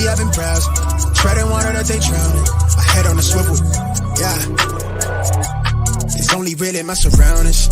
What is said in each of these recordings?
Lately I've been browsing, treading water that they drowning. My head on a swivel, yeah. It's only really my surroundings.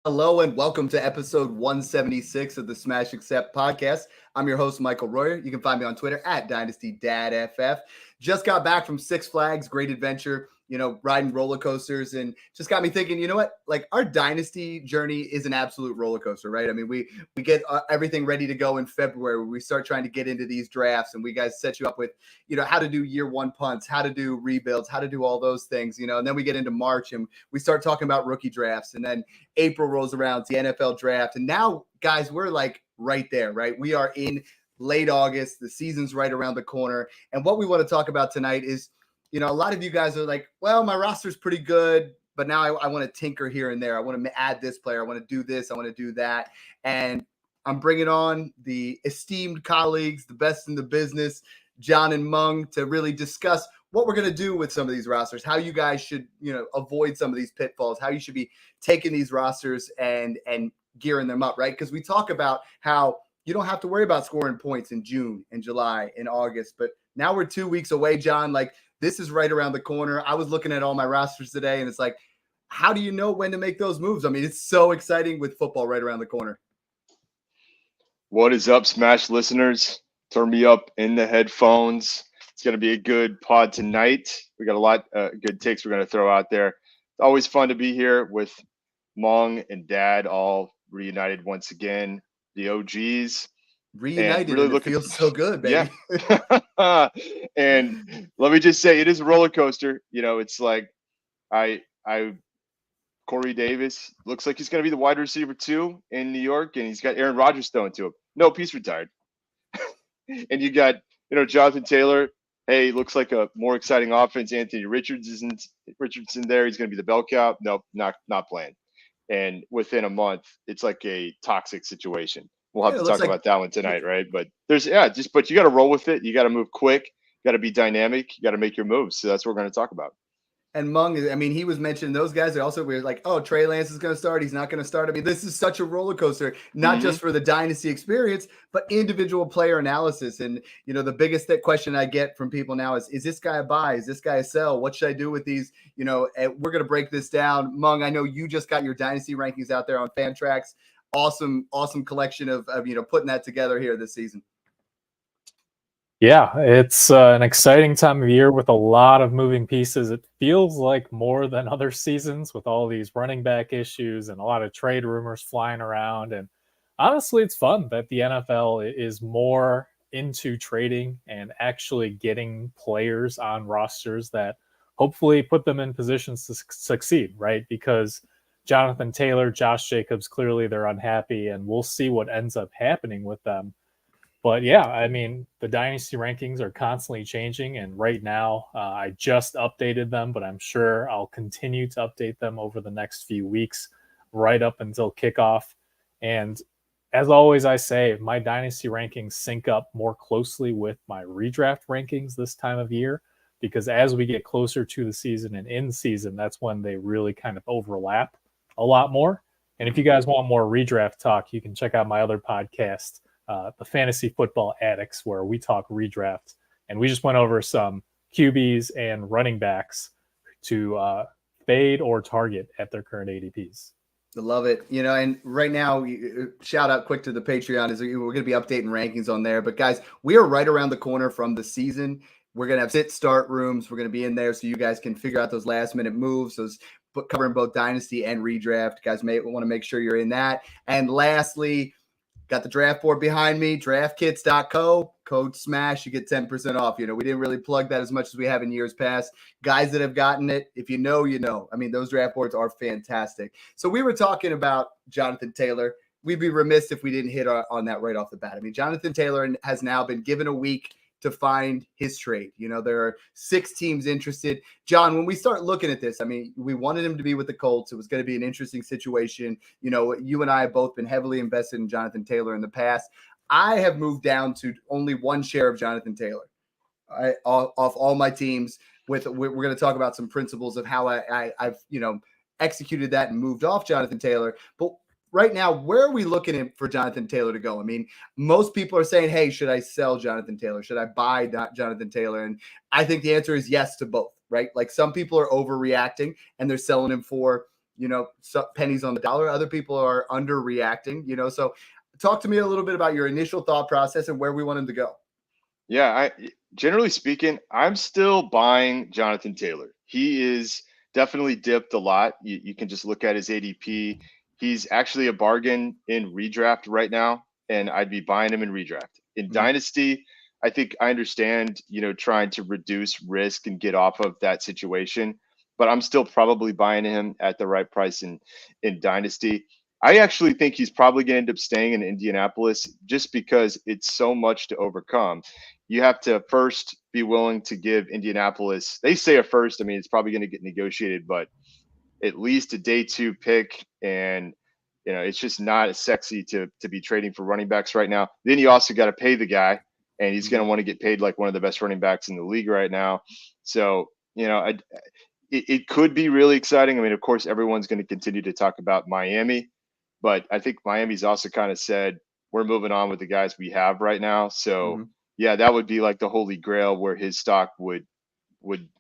Hello and welcome to episode 176 of the Smash Accept podcast. I'm your host, Michael Royer. You can find me on Twitter at DynastyDadFF. Just got back from Six Flags, great adventure, riding roller coasters, and just got me thinking, you know what? Like, our Dynasty journey is an absolute roller coaster, right? I mean, we get everything ready to go in February. We start trying to get into these drafts, and we guys set you up with, how to do year one punts, how to do rebuilds, how to do all those things, and then we get into March and we start talking about rookie drafts, and then April rolls around, the NFL draft, and now, guys, we're like right there, right? We are in late August. The season's right around the corner, and what we want to talk about tonight is, a lot of you guys are like, well, my roster's pretty good, but now I want to tinker here and there. I want to add this player. I want to do this. I want to do that. And I'm bringing on the esteemed colleagues, the best in the business, John and Mung, to really discuss what we're going to do with some of these rosters, how you guys should, avoid some of these pitfalls, how you should be taking these rosters and gearing them up, right? Because we talk about how you don't have to worry about scoring points in June and July and August, but now we're 2 weeks away, John. Like, this is right around the corner. I was looking at all my rosters today, and it's like, how do you know when to make those moves? I mean, it's so exciting with football right around the corner. What is up, Smash listeners? Turn me up in the headphones. It's going to be a good pod tonight. We got a lot of good takes we're going to throw out there. It's always fun to be here with Mung and Dad all reunited once again. The OGs. Reunited, really it feels so good, baby. Yeah. And let me just say, it is a roller coaster. It's like Corey Davis looks like he's going to be the wide receiver 2 in New York, and he's got Aaron Rodgers thrown to him. Nope, he's retired. And you got, Jonathan Taylor. Hey, looks like a more exciting offense. Anthony Richardson there. He's going to be the bell cow. Nope, not playing. And within a month, it's like a toxic situation. We'll have to talk about that one tonight, right? But but you got to roll with it. You got to move quick. You got to be dynamic. You got to make your moves. So that's what we're going to talk about. And Mung, I mean, he was mentioning those guys. They also were like, oh, Trey Lance is going to start. He's not going to start. I mean, this is such a roller coaster, not just for the dynasty experience, but individual player analysis. And, the biggest question I get from people now is this guy a buy? Is this guy a sell? What should I do with these? And we're going to break this down. Mung, I know you just got your dynasty rankings out there on Fantrax. Awesome collection of putting that together here this season. Yeah, it's an exciting time of year with a lot of moving pieces. It feels like more than other seasons with all these running back issues and a lot of trade rumors flying around. And honestly, it's fun that the NFL is more into trading and actually getting players on rosters that hopefully put them in positions to succeed, right? Because Jonathan Taylor, Josh Jacobs, clearly they're unhappy, and we'll see what ends up happening with them. But yeah, I mean, the dynasty rankings are constantly changing, and right now I just updated them, but I'm sure I'll continue to update them over the next few weeks, right up until kickoff. And as always, I say my dynasty rankings sync up more closely with my redraft rankings this time of year, because as we get closer to the season and in season, that's when they really kind of overlap a lot more. And if you guys want more redraft talk, you can check out my other podcast, the Fantasy Football Addicts, where we talk redraft, and we just went over some QBs and running backs to fade or target at their current ADPs. I love it. And right now, shout out quick to the Patreon, is we're going to be updating rankings on there. But guys, we are right around the corner from the season. We're going to have sit-start rooms. We're going to be in there so you guys can figure out those last-minute moves, those covering both dynasty and redraft. You guys may want to make sure you're in that. And lastly, got the draft board behind me, draftkits.co, code SMASH, you get 10% off. We didn't really plug that as much as we have in years past. Guys that have gotten it, if you know, you know. I mean, those draft boards are fantastic. So we were talking about Jonathan Taylor. We'd be remiss if we didn't hit on that right off the bat. I mean, Jonathan Taylor has now been given a week to find his trade. There are 6 teams interested. John, when we start looking at this, I mean, we wanted him to be with the Colts. It was going to be an interesting situation. You and I have both been heavily invested in Jonathan Taylor in the past. I have moved down to only one share of Jonathan Taylor off all my teams. We're going to talk about some principles of how I've executed that and moved off Jonathan Taylor. But right now, where are we looking for Jonathan Taylor to go? I mean, most people are saying, hey, should I sell Jonathan Taylor? Should I buy Jonathan Taylor? And I think the answer is yes to both, right? Like some people are overreacting and they're selling him for, some pennies on the dollar. Other people are underreacting, so talk to me a little bit about your initial thought process and where we want him to go. Yeah, generally speaking, I'm still buying Jonathan Taylor. He is definitely dipped a lot. You can just look at his ADP. He's actually a bargain in redraft right now, and I'd be buying him in redraft. In Dynasty, I think I understand, trying to reduce risk and get off of that situation, but I'm still probably buying him at the right price in Dynasty. I actually think he's probably going to end up staying in Indianapolis just because it's so much to overcome. You have to first be willing to give Indianapolis, they say a first, I mean, it's probably going to get negotiated, but at least a day 2 pick. And, it's just not as sexy to be trading for running backs right now. Then you also got to pay the guy, and he's going to want to get paid like one of the best running backs in the league right now. So, it could be really exciting. I mean, of course, everyone's going to continue to talk about Miami, but I think Miami's also kind of said, we're moving on with the guys we have right now. So, yeah, that would be like the holy grail where his stock would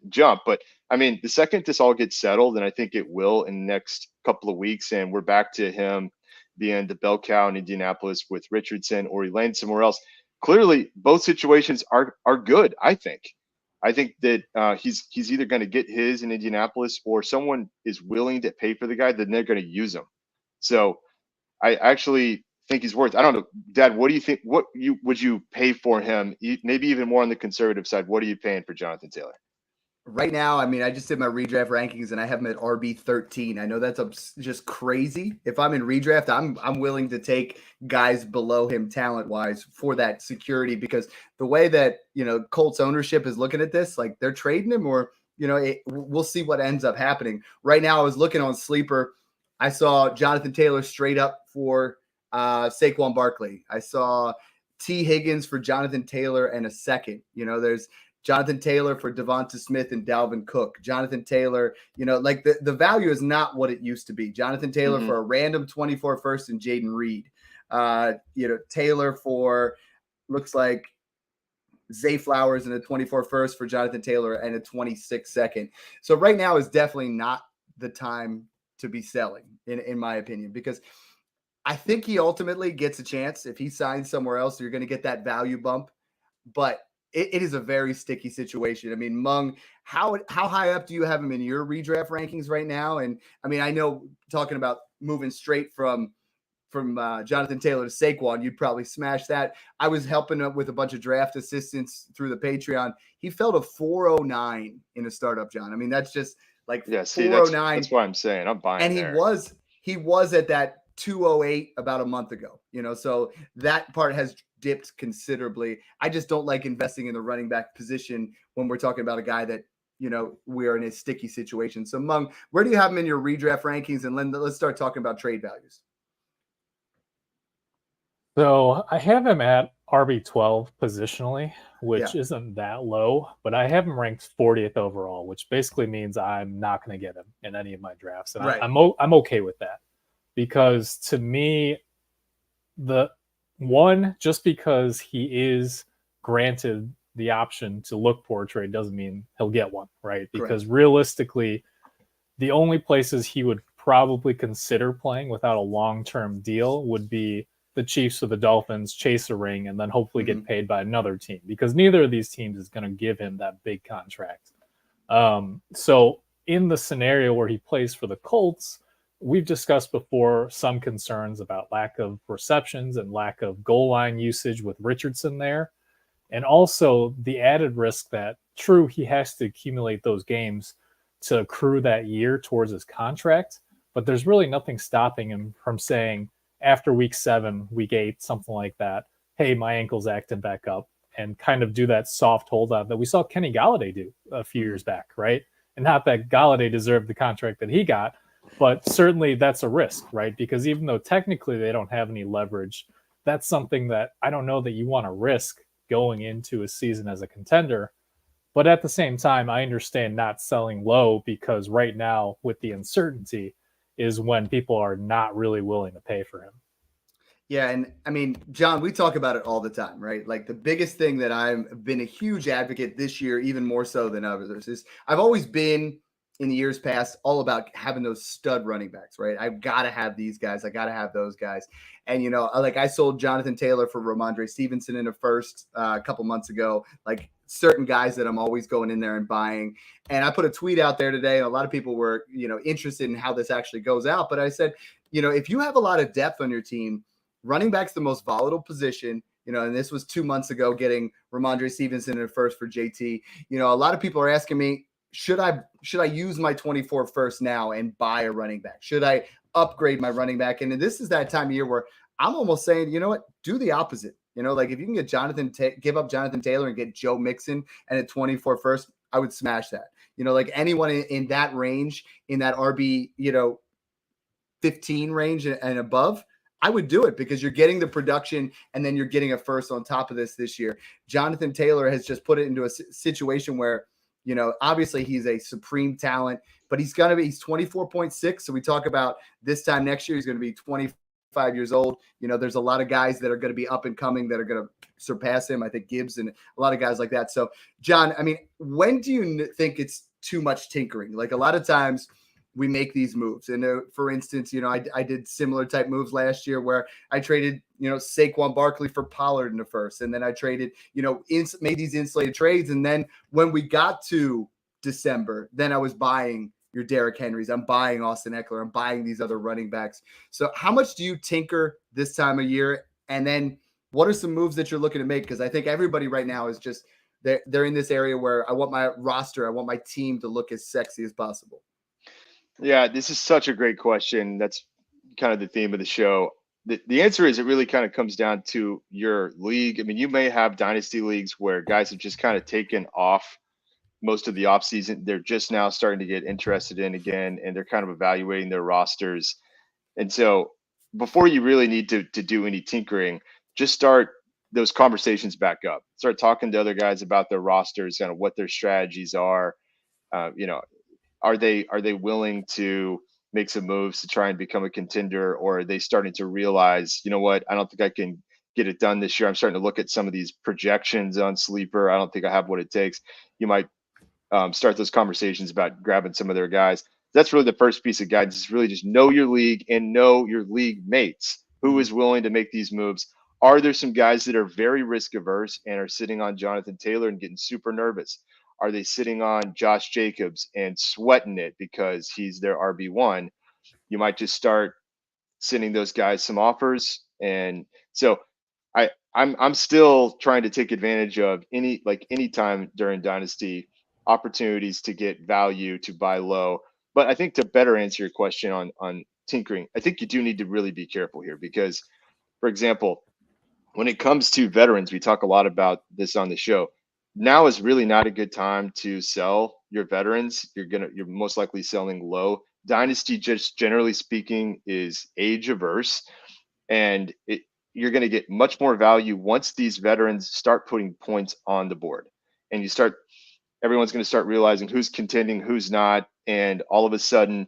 jump. But, I mean, the second this all gets settled, and I think it will in the next couple of weeks, and we're back to him being the bell cow in Indianapolis with Richardson, or he lands somewhere else. Clearly, both situations are good, I think. I think that he's either going to get his in Indianapolis, or someone is willing to pay for the guy, then they're going to use him. So I actually think he's worth. I don't know, Dad. What do you think? Would you pay for him? Maybe even more on the conservative side. What are you paying for Jonathan Taylor? Right now, I mean, I just did my redraft rankings and I have him at RB13. I know that's just crazy. If I'm in redraft, I'm willing to take guys below him talent-wise for that security, because the way that, Colts ownership is looking at this, like they're trading him, or, we'll see what ends up happening. Right now, I was looking on Sleeper. I saw Jonathan Taylor straight up for Saquon Barkley. I saw T. Higgins for Jonathan Taylor and a second. There's Jonathan Taylor for Devonta Smith and Dalvin Cook. Jonathan Taylor, like the value is not what it used to be. Jonathan Taylor for a random 24 first and Jaden Reed. Taylor for, looks like Zay Flowers and a 24 first for Jonathan Taylor and a 26 second. So right now is definitely not the time to be selling, in my opinion, because I think he ultimately gets a chance. If he signs somewhere else, you're going to get that value bump, but it is a very sticky situation. I mean, Mung, how high up do you have him in your redraft rankings right now? And I mean, I know talking about moving straight from Jonathan Taylor to Saquon, you'd probably smash that. I was helping up with a bunch of draft assistants through the Patreon. He fell to 409 in a startup, John. I mean, that's just like 409. That's why I'm saying I'm buying. And he was at that 208 about a month ago, so that part has dipped considerably. I just don't like investing in the running back position when we're talking about a guy that, we are in a sticky situation. So Mung, where do you have him in your redraft rankings? And let's start talking about trade values. So I have him at RB12 positionally, which isn't that low, but I have him ranked 40th overall, which basically means I'm not going to get him in any of my drafts. And I'm okay with that, because to me, just because he is granted the option to look for a trade doesn't mean he'll get one, right? Because realistically, the only places he would probably consider playing without a long-term deal would be the Chiefs or the Dolphins, chase a ring, and then hopefully get paid by another team, because neither of these teams is going to give him that big contract. So in the scenario where he plays for the Colts, we've discussed before some concerns about lack of receptions and lack of goal line usage with Richardson there. And also the added risk that, true, he has to accumulate those games to accrue that year towards his contract, but there's really nothing stopping him from saying after week 7, week 8, something like that, hey, my ankle's acting back up, and kind of do that soft holdout that we saw Kenny Golladay do a few years back, right? And not that Golladay deserved the contract that he got, but certainly that's a risk, right? Because even though technically they don't have any leverage that's something that I don't know that you want to risk going into a season as a contender. But at the same time, I understand not selling low, because right now, with the uncertainty, is when people are not really willing to pay for him. Yeah, and I mean, John, we talk about it all the time, right? Like the biggest thing that I've been a huge advocate this year, even more so than others, is I've always been in the years past all about having those stud running backs, right? I've got to have these guys. I got to have those guys. And, you know, like I sold Jonathan Taylor for Ramondre Stevenson in a first a couple months ago, like certain guys that I'm always going in there and buying. And I put a tweet out there today, and a lot of people were, you know, interested in how this actually goes out. But I said, you know, if you have a lot of depth on your team, running back's the most volatile position, you know, and this was 2 months ago, getting Ramondre Stevenson in a first for JT. You know, a lot of people are asking me, should I use my 24 first now and buy a running back? Should I upgrade my running back? And this is that time of year where I'm almost saying, you know what, do the opposite. You know, like if you can get give up Jonathan Taylor and get Joe Mixon and at 24 first, I would smash that. You know, like anyone in that range, in that RB, you know, 15 range and above, I would do it, because you're getting the production and then you're getting a first on top of this year. Jonathan Taylor has just put it into a situation where, you know, obviously he's a supreme talent, but he's 24.6. So we talk about this time next year, he's going to be 25 years old. You know, there's a lot of guys that are going to be up and coming that are going to surpass him. I think Gibbs and a lot of guys like that. So, John, I mean, when do you think it's too much tinkering? Like a lot of times we make these moves. And for instance, you know, I did similar type moves last year where I traded, you know, Saquon Barkley for Pollard in the first. And then I traded, you know, made these insulated trades. And then when we got to December, then I was buying your Derrick Henrys. I'm buying Austin Eckler. I'm buying these other running backs. So how much do you tinker this time of year? And then what are some moves that you're looking to make? Because I think everybody right now is just, they're in this area where I want my roster, I want my team to look as sexy as possible. Yeah, this is such a great question. That's kind of the theme of the show. The answer is, it really kind of comes down to your league. I mean, you may have dynasty leagues where guys have just kind of taken off most of the offseason. They're just now starting to get interested in again, and they're kind of evaluating their rosters. And so before you really need to do any tinkering, just start those conversations back up. Start talking to other guys about their rosters, kind of what their strategies are. You know, are they willing to make some moves to try and become a contender, or are they starting to realize, you know what, I don't think I can get it done this year. I'm starting to look at some of these projections on Sleeper. I don't think I have what it takes. You might start those conversations about grabbing some of their guys. That's really the first piece of guidance, is really just know your league and know your league mates. Who is willing to make these moves? Are there some guys that are very risk averse and are sitting on Jonathan Taylor and getting super nervous? Are they sitting on Josh Jacobs and sweating it because he's their RB1? You might just start sending those guys some offers. And so I'm still trying to take advantage of any time during Dynasty opportunities to get value, to buy low. But I think to better answer your question on tinkering, I think you do need to really be careful here, because, for example, when it comes to veterans, we talk a lot about this on the show. Now is really not a good time to sell your veterans. You're most likely selling low. Dynasty, just generally speaking, is age averse, and you're going to get much more value once these veterans start putting points on the board, and everyone's going to start realizing who's contending, who's not, and all of a sudden,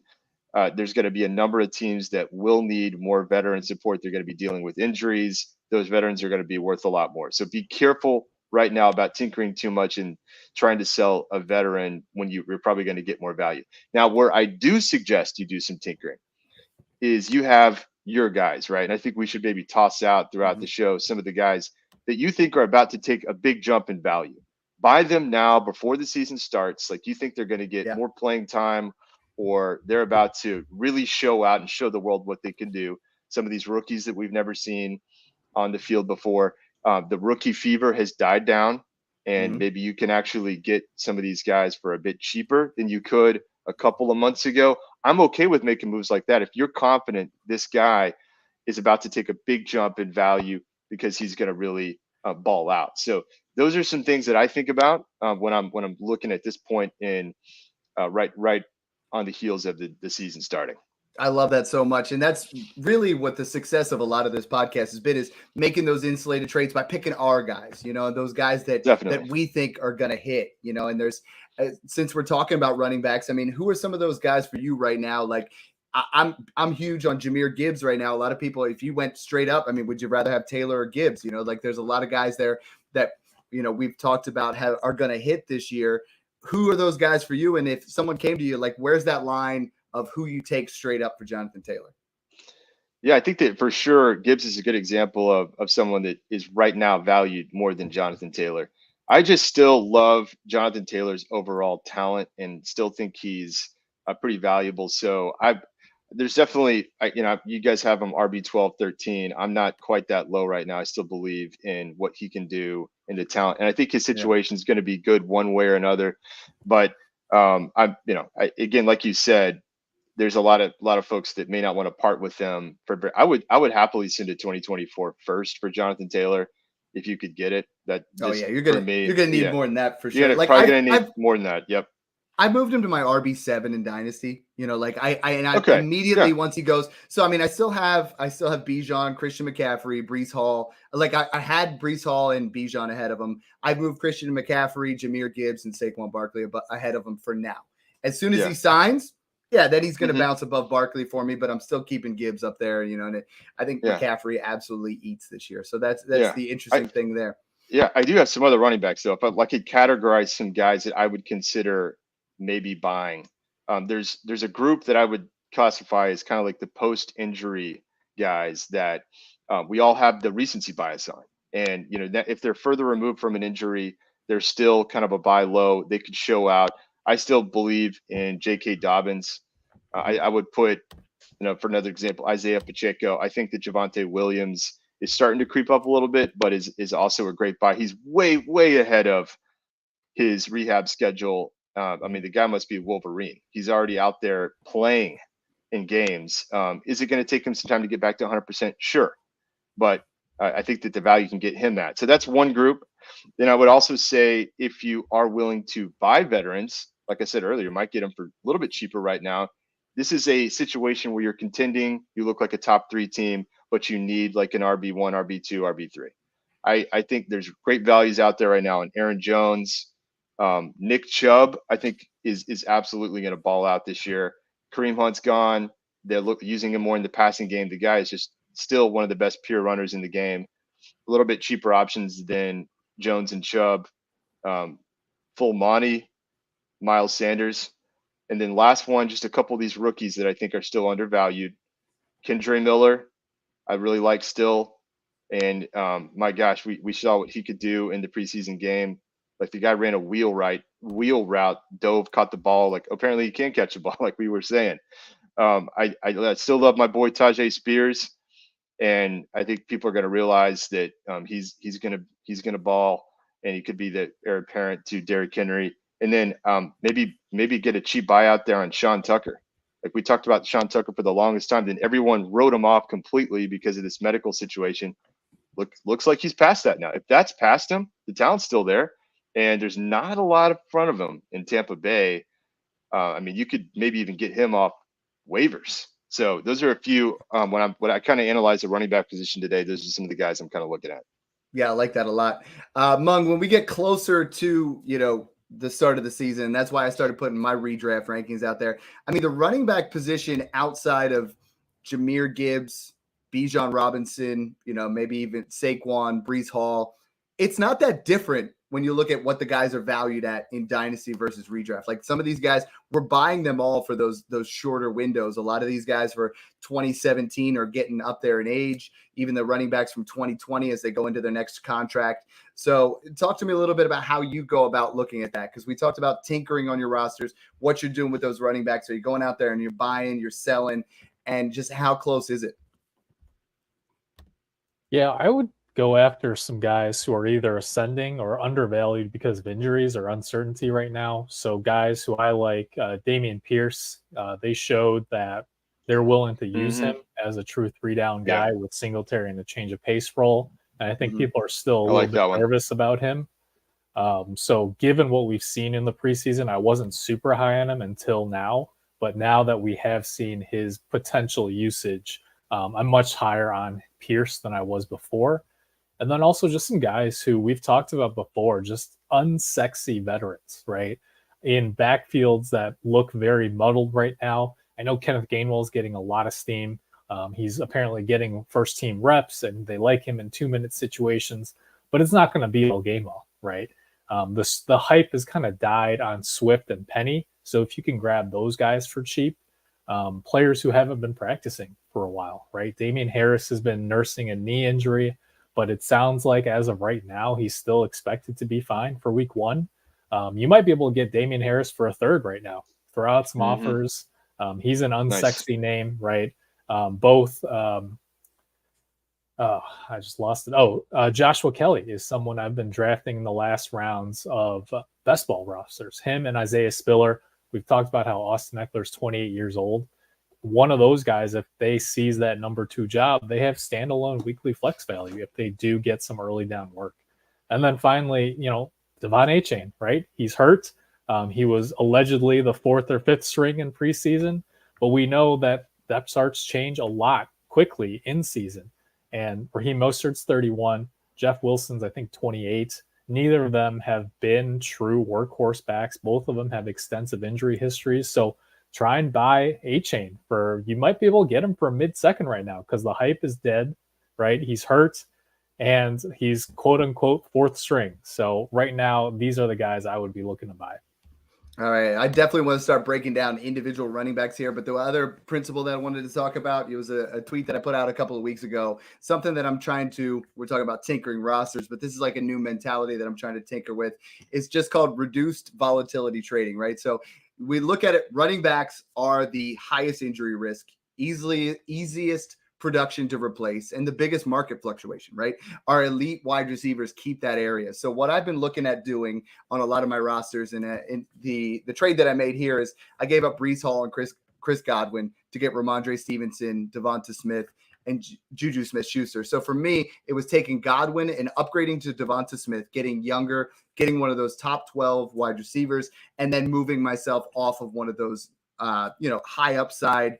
there's going to be a number of teams that will need more veteran support. They're going to be dealing with injuries. Those veterans are going to be worth a lot more. So be careful right now about tinkering too much and trying to sell a veteran when you're probably going to get more value. Now, where I do suggest you do some tinkering is you have your guys, right? And I think we should maybe toss out throughout the show some of the guys that you think are about to take a big jump in value. Buy them now before the season starts. Like, you think they're going to get more playing time, or they're about to really show out and show the world what they can do. Some of these rookies that we've never seen on the field before. The rookie fever has died down, and maybe you can actually get some of these guys for a bit cheaper than you could a couple of months ago. I'm okay with making moves like that if you're confident this guy is about to take a big jump in value because he's going to really ball out. So those are some things that I think about when I'm looking at this point in right on the heels of the season starting. I love that so much. And that's really what the success of a lot of this podcast has been, is making those insulated trades by picking our guys, those guys that Definitely. we think are going to hit, and there's, since we're talking about running backs, I mean, who are some of those guys for you right now? Like I'm huge on Jahmyr Gibbs right now. A lot of people, if you went straight up, I mean, would you rather have Taylor or Gibbs? Like there's a lot of guys there that, we've talked about are going to hit this year. Who are those guys for you? And if someone came to you, like, where's that line of who you take straight up for Jonathan Taylor? Yeah, I think that for sure Gibbs is a good example of someone that is right now valued more than Jonathan Taylor. I just still love Jonathan Taylor's overall talent and still think he's pretty valuable. So there's definitely, you guys have him RB 12, 13. I'm not quite that low right now. I still believe in what he can do in the talent. And I think his situation is going to be good one way or another. But again, like you said, there's a lot of folks that may not want to part with them. I would happily send a 2024 first for Jonathan Taylor if you could get it. You're gonna need more than that for sure. You're probably gonna need more than that. Yep. I moved him to my RB7 in Dynasty. Immediately once he goes. So I mean, I still have Bijan, Christian McCaffrey, Breece Hall. Like I had Breece Hall and Bijan ahead of him. I moved Christian McCaffrey, Jahmyr Gibbs, and Saquon Barkley ahead of him for now. As soon as he signs, then he's going to bounce above Barkley for me, but I'm still keeping Gibbs up there, and I think McCaffrey absolutely eats this year. So that's the interesting thing there. Yeah, I do have some other running backs, though. If I could categorize some guys that I would consider maybe buying, there's a group that I would classify as kind of like the post-injury guys that we all have the recency bias on. And, if they're further removed from an injury, they're still kind of a buy low. They could show out. I still believe in J.K. Dobbins. I would put, for another example, Isaiah Pacheco. I think that Javonte Williams is starting to creep up a little bit, but is also a great buy. He's way, way ahead of his rehab schedule. I mean, the guy must be a Wolverine. He's already out there playing in games. Is it going to take him some time to get back to 100%? Sure. But I think that the value can get him that. So that's one group. Then I would also say, if you are willing to buy veterans, like I said earlier, you might get them for a little bit cheaper right now. This is a situation where you're contending. You look like a top 3 team, but you need like an RB1, RB2, RB3. I think there's great values out there right now. And Aaron Jones, Nick Chubb, I think is absolutely going to ball out this year. Kareem Hunt's gone. They're using him more in the passing game. The guy is just still one of the best pure runners in the game. A little bit cheaper options than Jones and Chubb. Full Monty, Miles Sanders. And then last one, just a couple of these rookies that I think are still undervalued. Kendre Miller, I really like still. And my gosh, we saw what he could do in the preseason game. Like the guy ran a wheel route, dove, caught the ball. Like apparently he can catch the ball, like we were saying. I still love my boy Tajay Spears, and I think people are going to realize that he's gonna ball, and he could be the heir apparent to Derrick Henry. And then maybe get a cheap buyout there on Sean Tucker. Like we talked about Sean Tucker for the longest time, then everyone wrote him off completely because of this medical situation. Looks like he's past that now. If that's past him, the talent's still there, and there's not a lot in front of him in Tampa Bay. I mean, you could maybe even get him off waivers. So those are a few. When I kind of analyze the running back position today, those are some of the guys I'm kind of looking at. Yeah, I like that a lot. Mung, when we get closer to the start of the season, that's why I started putting my redraft rankings out there. I mean, the running back position outside of Jahmyr Gibbs, Bijan Robinson, maybe even Saquon, Breece Hall, it's not that different when you look at what the guys are valued at in Dynasty versus redraft. Like some of these guys, we're buying them all for those shorter windows. A lot of these guys for 2017 are getting up there in age, even the running backs from 2020 as they go into their next contract. So talk to me a little bit about how you go about looking at that, because we talked about tinkering on your rosters, what you're doing with those running backs. Are you going out there and you're buying, you're selling, and just how close is it? Yeah, I would go after some guys who are either ascending or undervalued because of injuries or uncertainty right now. So guys who I like, Dameon Pierce, they showed that they're willing to use him as a true 3-down guy with Singletary in a change of pace role. And I think people are still a little bit nervous about him. So given what we've seen in the preseason, I wasn't super high on him until now. But now that we have seen his potential usage, I'm much higher on Pierce than I was before. And then also just some guys who we've talked about before, just unsexy veterans, right? In backfields that look very muddled right now. I know Kenneth Gainwell is getting a lot of steam. He's apparently getting first team reps and they like him in 2-minute situations, but it's not going to be all Gainwell, right? The hype has kind of died on Swift and Penny. So if you can grab those guys for cheap, players who haven't been practicing for a while, right? Damian Harris has been nursing a knee injury, but it sounds like as of right now, he's still expected to be fine for week 1. You might be able to get Damian Harris for a third right now. Throw out some offers. He's an unsexy name, right? I just lost it. Joshua Kelly is someone I've been drafting in the last rounds of best ball rosters. Him and Isaiah Spiller. We've talked about how Austin Eckler's 28 years old. One of those guys, if they seize that number 2 job, they have standalone weekly flex value if they do get some early down work. And then finally, Devon Achane, right? He's hurt. He was allegedly the 4th or 5th string in preseason, but we know that depth charts change a lot quickly in season. And Raheem Mostert's 31, Jeff Wilson's, I think, 28. Neither of them have been true workhorse backs. Both of them have extensive injury histories. So try and buy Achane you might be able to get him for a mid-second right now because the hype is dead, right? He's hurt and he's quote unquote 4th string. So right now, these are the guys I would be looking to buy. All right. I definitely want to start breaking down individual running backs here. But the other principle that I wanted to talk about, it was a tweet that I put out a couple of weeks ago, something that we're talking about tinkering rosters, but this is like a new mentality that I'm trying to tinker with. It's just called reduced volatility trading, right? So we look at it, running backs are the highest injury risk, easiest production to replace, and the biggest market fluctuation, right? Our elite wide receivers keep that area. So what I've been looking at doing on a lot of my rosters and in the trade that I made here is I gave up Breece Hall and Chris Godwin to get Ramondre Stevenson, Devonta Smith, and Juju Smith-Schuster. So for me, it was taking Godwin and upgrading to Devonta Smith, getting younger, getting one of those top 12 wide receivers, and then moving myself off of one of those, high upside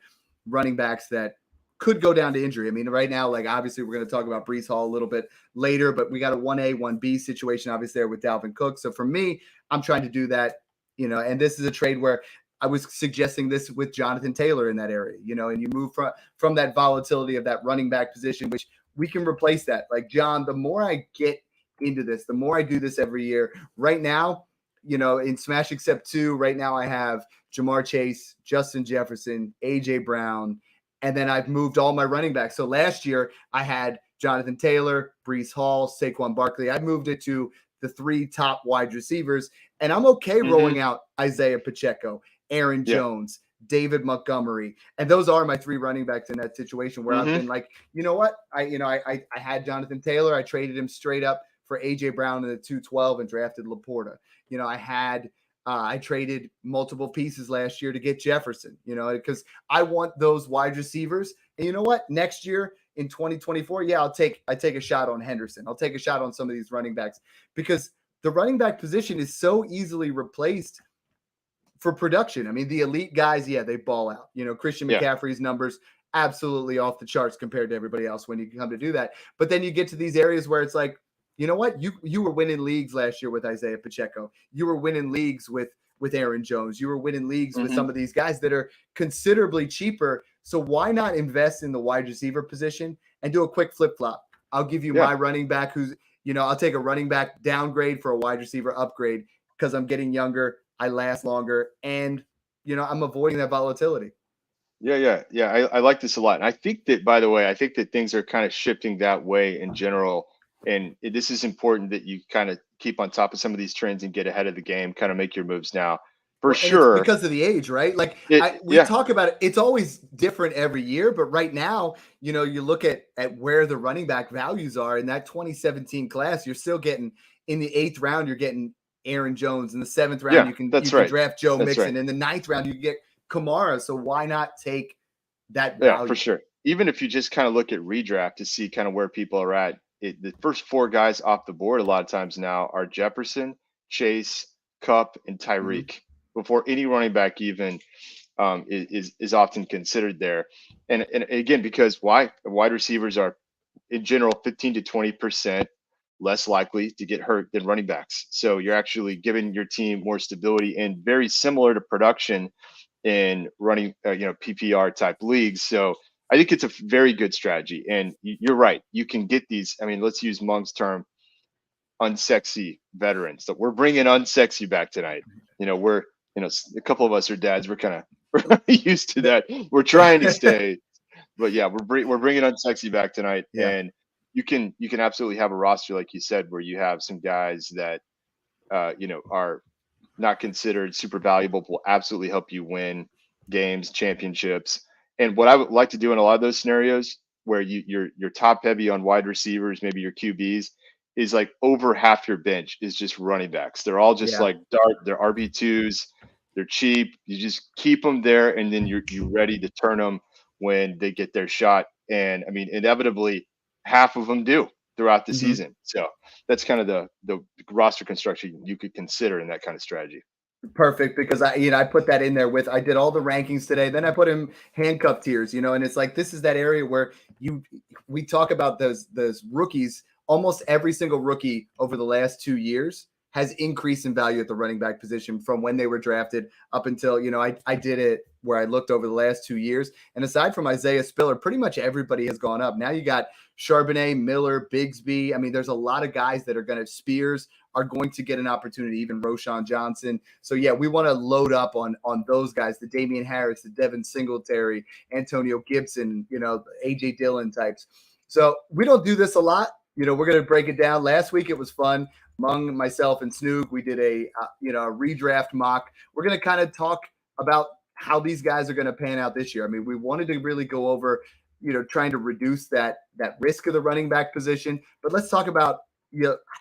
running backs that could go down to injury. I mean, right now, like obviously we're going to talk about Breece Hall a little bit later, but we got a 1A, 1B situation obviously there with Dalvin Cook. So for me, I'm trying to do that, and this is a trade where I was suggesting this with Jonathan Taylor in that area, and you move from that volatility of that running back position, which we can replace that. Like, John, the more I get into this, the more I do this every year. Right now, in Smash Accept 2, right now I have Jamar Chase, Justin Jefferson, A.J. Brown, and then I've moved all my running backs. So last year I had Jonathan Taylor, Breece Hall, Saquon Barkley. I moved it to the 3 top wide receivers, and I'm okay rolling out Isaiah Pacheco, Aaron Jones, David Montgomery. And those are my 3 running backs in that situation where I've been like, you know what? I had Jonathan Taylor. I traded him straight up for A.J. Brown in the 212 and drafted Laporta. I traded multiple pieces last year to get Jefferson, because I want those wide receivers. And you know what? Next year in 2024, I take a shot on Henderson. I'll take a shot on some of these running backs because the running back position is so easily replaced for production. I mean, the elite guys, they ball out. Christian McCaffrey's numbers absolutely off the charts compared to everybody else when you come to do that. But then you get to these areas where it's like, you know what? You were winning leagues last year with Isaiah Pacheco. You were winning leagues with Aaron Jones. You were winning leagues with some of these guys that are considerably cheaper. So why not invest in the wide receiver position and do a quick flip-flop? I'll give you my running back who's, I'll take a running back downgrade for a wide receiver upgrade because I'm getting younger, I last longer, and, I'm avoiding that volatility. Yeah. I like this a lot. And I think that, by the way, things are kind of shifting that way in general. And this is important that you kind of keep on top of some of these trends and get ahead of the game, kind of make your moves now. For sure. It's because of the age, right? Like we talk about it. It's always different every year. But right now, you look at where the running back values are in that 2017 class, you're still getting in the 8th round, you're getting Aaron Jones. In the 7th round, you can draft Joe Mixon. Right. In the 9th round, you get Kamara. So why not take that value? Yeah, for sure. Even if you just kind of look at redraft to see kind of where people are at, the first 4 guys off the board a lot of times now are Jefferson, Chase, Kupp, and Tyreek before any running back even is often considered there. And again, because wide receivers are in general 15 to 20% less likely to get hurt than running backs. So you're actually giving your team more stability, and very similar to production in running, PPR type leagues. So I think it's a very good strategy. And you're right. You can get these. I mean, let's use Mung's term, unsexy veterans. So we're bringing unsexy back tonight. We're, a couple of us are dads. We're kind of used to that. We're trying to stay, but yeah, we're bringing unsexy back tonight. Yeah. And you can absolutely have a roster, like you said, where you have some guys that, are not considered super valuable, but will absolutely help you win games, championships. And what I would like to do in a lot of those scenarios where you're top heavy on wide receivers, maybe your QBs, is like over half your bench is just running backs. They're all just like dart. They're RB2s. They're cheap. You just keep them there, and then you're ready to turn them when they get their shot. And I mean, inevitably, half of them do throughout the season. So that's kind of the roster construction you could consider in that kind of strategy. Perfect, because I put that in there with, I did all the rankings today. Then I put in handcuff tiers, and it's like, this is that area where we talk about those rookies. Almost every single rookie over the last 2 years has increased in value at the running back position from when they were drafted up until, I did it where I looked over the last 2 years. And aside from Isaiah Spiller, pretty much everybody has gone up. Now you got Charbonnet, Miller, Bigsby. I mean, there's a lot of guys that are going to, Spears are going to get an opportunity, even Roshan Johnson. So yeah, we want to load up on those guys, the Damian Harris, the Devin Singletary, Antonio Gibson, AJ Dillon types. So we don't do this a lot. We're going to break it down. Last week it was fun. Mung, myself, and Snoog, we did a redraft mock. We're going to kind of talk about how these guys are going to pan out this year. I mean, we wanted to really go over, trying to reduce that risk of the running back position. But let's talk about,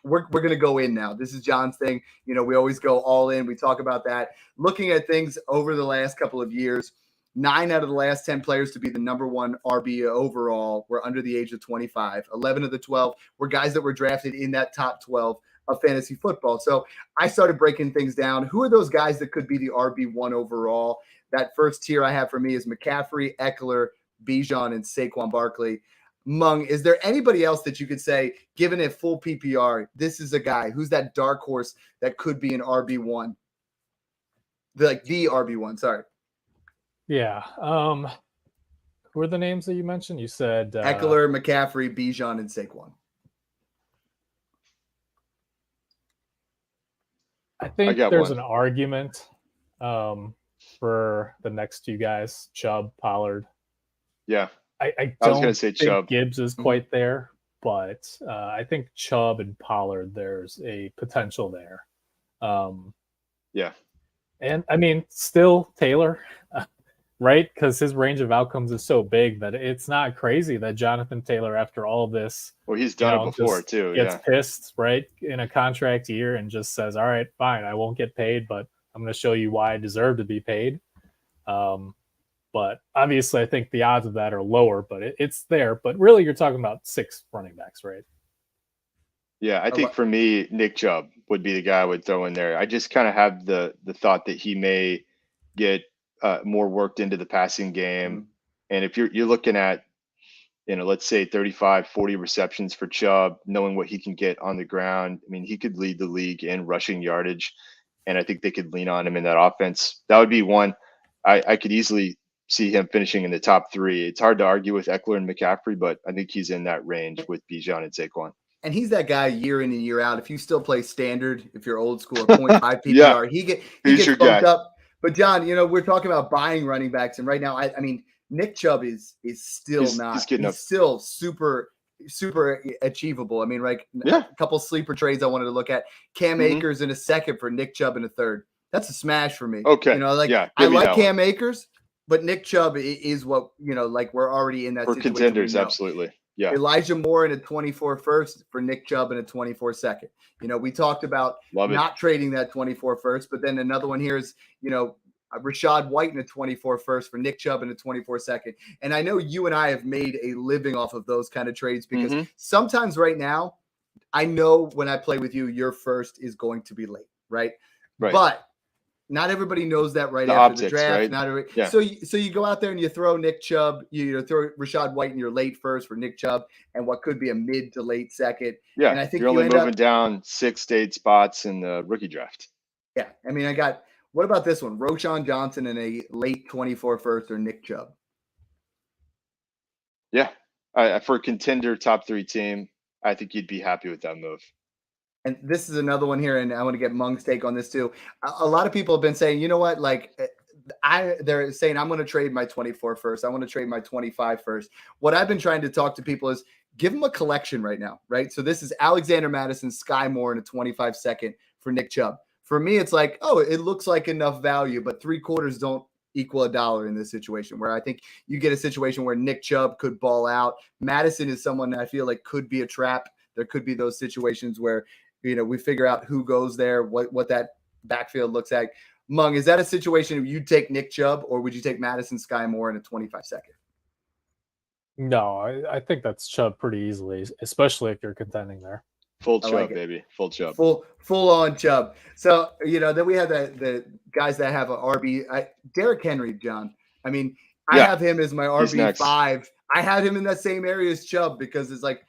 we're going to go in now. This is John's thing. We always go all in. We talk about that. Looking at things over the last couple of years, 9 out of the last 10 players to be the number one RB overall were under the age of 25. 11 of the 12 were guys that were drafted in that top 12 of fantasy football. So I started breaking things down. Who are those guys that could be the RB1 overall? That first tier I have for me is McCaffrey, Eckler, Bijan, and Saquon Barkley. Mung, is there anybody else that you could say, given a full PPR, this is a guy who's that dark horse that could be an RB1? The RB1, sorry. Yeah. Who are the names that you mentioned? You said Eckler, McCaffrey, Bijan, and Saquon. I think there's an argument for the next two guys, Chubb, Pollard. Yeah. I was going to say think Chubb. Gibbs is quite there, but I think Chubb and Pollard, there's a potential there. Yeah. And I mean, still Taylor, right? Because his range of outcomes is so big that it's not crazy that Jonathan Taylor, after all this, well, he's done it before too. Gets pissed, right, in a contract year and just says, "All right, fine, I won't get paid, but I'm going to show you why I deserve to be paid." But obviously, I think the odds of that are lower, but it's there. But really, you're talking about 6 running backs, right? Yeah, I think for me, Nick Chubb would be the guy I would throw in there. I just kind of have the thought that he may get more worked into the passing game. And if you're looking at, let's say 35, 40 receptions for Chubb, knowing what he can get on the ground, I mean, he could lead the league in rushing yardage, and I think they could lean on him in that offense. That would be one. I could easily see him finishing in the top 3. It's hard to argue with Eckler and McCaffrey, but I think he's in that range with Bijan and Saquon. And he's that guy year in and year out. If you still play standard, if you're old school or 0.5 PPR, he gets bumped up. But John, we're talking about buying running backs, and right now, I mean, Nick Chubb is still he's still super achievable. I mean, a couple sleeper trades I wanted to look at. Cam Akers in a second for Nick Chubb in a third. That's a smash for me. Okay. I like Cam Akers, but Nick Chubb is what, we're already in that for situation. Contenders, absolutely. Yeah. Elijah Moore in a 24 first for Nick Chubb in a 24 second. We talked about not trading that 24 first, but then another one here is, Rashad White in a 24 first for Nick Chubb in a 24 second. And I know you and I have made a living off of those kind of trades because sometimes right now, I know when I play with you, your first is going to be late, right? But not everybody knows that right The after the optics, draft. right? Not every, Yeah. So you go out there and you throw Nick Chubb, you throw Rachaad White in your late first for Nick Chubb and what could be a mid to late second. Yeah, And I think you're only end moving up, down 6 to 8 spots in the rookie draft. yeah. I mean, what about this one? Roschon Johnson in a late 24 first or Nick Chubb? Yeah, for a contender top 3 team, I think you'd be happy with that move. And this is another one here, and I want to get Mung's take on this too. A lot of people have been saying, you know what, like they're saying I'm going to trade my 24 first. I want to trade my 25 first. What I've been trying to talk to people is give them a collection right now, right? So this is Alexander Mattison, Sky Moore, and a 25 second for Nick Chubb. For me, it's like, oh, it looks like enough value, but 3/4 don't equal $1 in this situation, where I think you get a situation where Nick Chubb could ball out. Mattison is someone that I feel like could be a trap. There could be those situations where, we figure out who goes there, what that backfield looks like. Mung, is that a situation where you'd take Nick Chubb, or would you take Mattison, Sky Moore in a 25 second? No, I think that's Chubb pretty easily, especially if you're contending there. Full Chubb, baby. Full Chubb. Full on Chubb. So, then we have the guys that have an RB. Derrick Henry, John. I mean, I have him as my RB5. I had him in that same area as Chubb because it's like,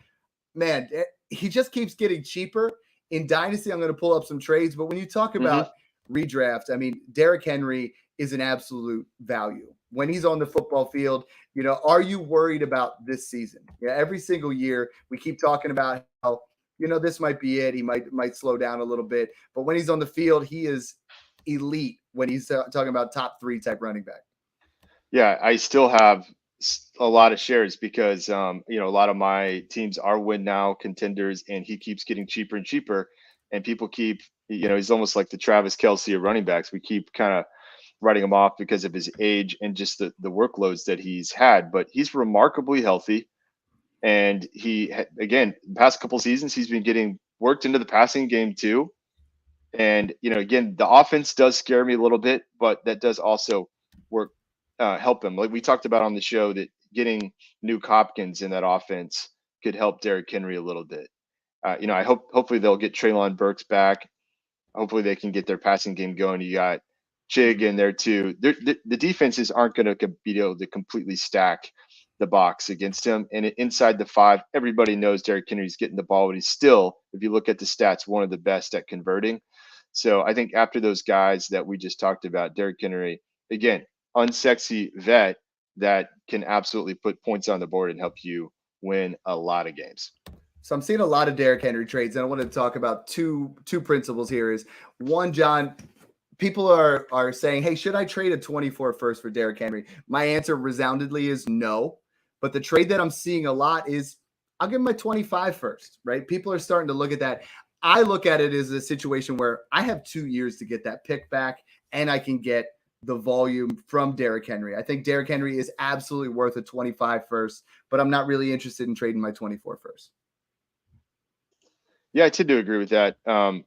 man, he just keeps getting cheaper. In Dynasty, I'm going to pull up some trades. But when you talk about redraft, I mean, Derrick Henry is an absolute value. When he's on the football field, are you worried about this season? Yeah, every single year we keep talking about how, this might be it. He might slow down a little bit. But when he's on the field, he is elite when he's talking about top 3 type running back. Yeah, I still have a lot of shares because, a lot of my teams are win now contenders, and he keeps getting cheaper and cheaper. And people keep, he's almost like the Travis Kelce of running backs. We keep kind of writing him off because of his age and just the workloads that he's had. But he's remarkably healthy. And he, again, the past couple seasons, he's been getting worked into the passing game too. And, again, the offense does scare me a little bit, but that does also help him. Like we talked about on the show, that getting Nuke Hopkins in that offense could help Derrick Henry a little bit. Hopefully they'll get Treylon Burks back. Hopefully they can get their passing game going. You got Chig in there too. The defenses aren't going to be able to completely stack the box against him. And inside the 5, everybody knows Derrick Henry's getting the ball, but he's still, if you look at the stats, one of the best at converting. So I think after those guys that we just talked about, Derrick Henry, again, unsexy vet that can absolutely put points on the board and help you win a lot of games. So I'm seeing a lot of Derrick Henry trades, and I wanted to talk about two principles here. Is one, John, people are saying, hey, should I trade a 24 first for Derrick Henry? My answer resoundingly is no. But the trade that I'm seeing a lot is I'll give him my 25 first, right? People are starting to look at that. I look at it as a situation where I have 2 years to get that pick back, and I can get the volume from Derrick Henry. I think Derrick Henry is absolutely worth a 25 first, but I'm not really interested in trading my 24 first. Yeah, I tend to agree with that. What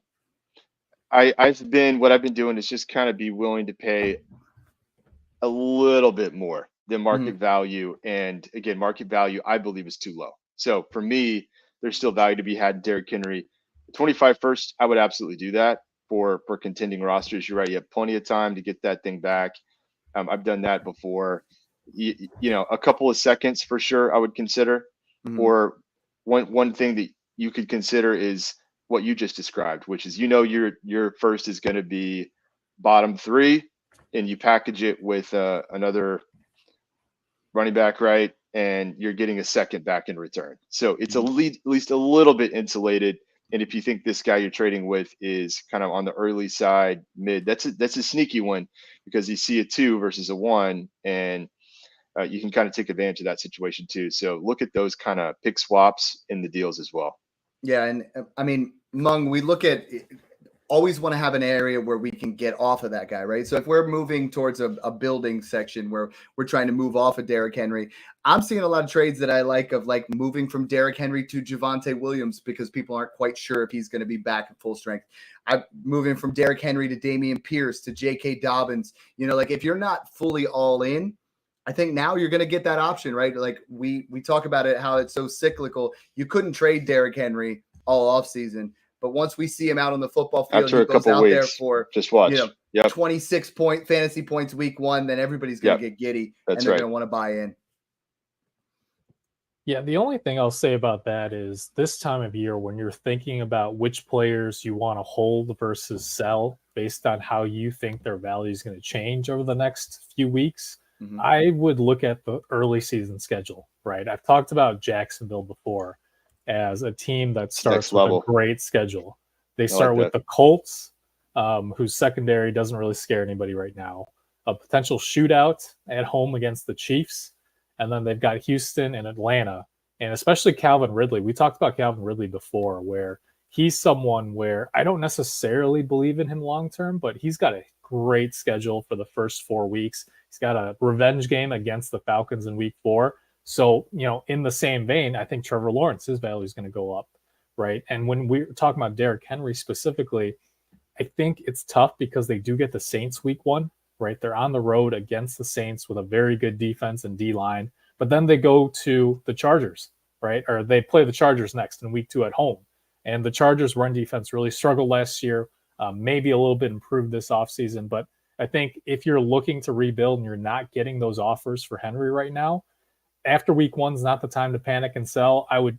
I've been doing is just kind of be willing to pay a little bit more than market value. And again, market value, I believe, is too low. So for me, there's still value to be had in Derrick Henry. 25 first, I would absolutely do that for contending rosters. You're right. You have plenty of time to get that thing back. I've done that before. A couple of seconds for sure I would consider. Or one thing that you could consider is what you just described, which is, your first is going to be bottom 3, and you package it with another running back, right? And you're getting a second back in return. So it's at least a little bit insulated. And if you think this guy you're trading with is kind of on the early side, mid, that's a sneaky one, because you see a 2 versus a 1, and you can kind of take advantage of that situation too. So look at those kind of pick swaps in the deals as well. Yeah, and I mean, Mung, we look at always want to have an area where we can get off of that guy, right? So if we're moving towards a building section where we're trying to move off of Derrick Henry, I'm seeing a lot of trades that I like of like moving from Derrick Henry to Javonte Williams, because people aren't quite sure if he's going to be back at full strength. I'm moving from Derrick Henry to Dameon Pierce to J.K. Dobbins. Like if you're not fully all in, I think now you're going to get that option, right? Like we talk about it, how it's so cyclical. You couldn't trade Derrick Henry all offseason. But once we see him out on the football field, After he a goes couple out weeks, there for just watch. 26 fantasy points week 1, then everybody's going to get giddy and they're going to want to buy in. Yeah, the only thing I'll say about that is this time of year when you're thinking about which players you want to hold versus sell based on how you think their value is going to change over the next few weeks, I would look at the early season schedule, right? I've talked about Jacksonville before as a team that starts with a great schedule. They start with the Colts, whose secondary doesn't really scare anybody right now, a potential shootout at home against the Chiefs, and then they've got Houston and Atlanta, and especially Calvin Ridley. We talked about Calvin Ridley before, where he's someone where I don't necessarily believe in him long-term, but he's got a great schedule for the first 4 weeks. He's got a revenge game against the Falcons in week 4. So, in the same vein, I think Trevor Lawrence, his value is going to go up, right? And when we're talking about Derrick Henry specifically, I think it's tough because they do get the Saints week 1. Right, they're on the road against the Saints with a very good defense and D-line, but then they go to the Chargers, right? Or they play the Chargers next in week 2 at home. And the Chargers run defense really struggled last year, maybe a little bit improved this offseason. But I think if you're looking to rebuild and you're not getting those offers for Henry right now, after week 1's not the time to panic and sell. I would,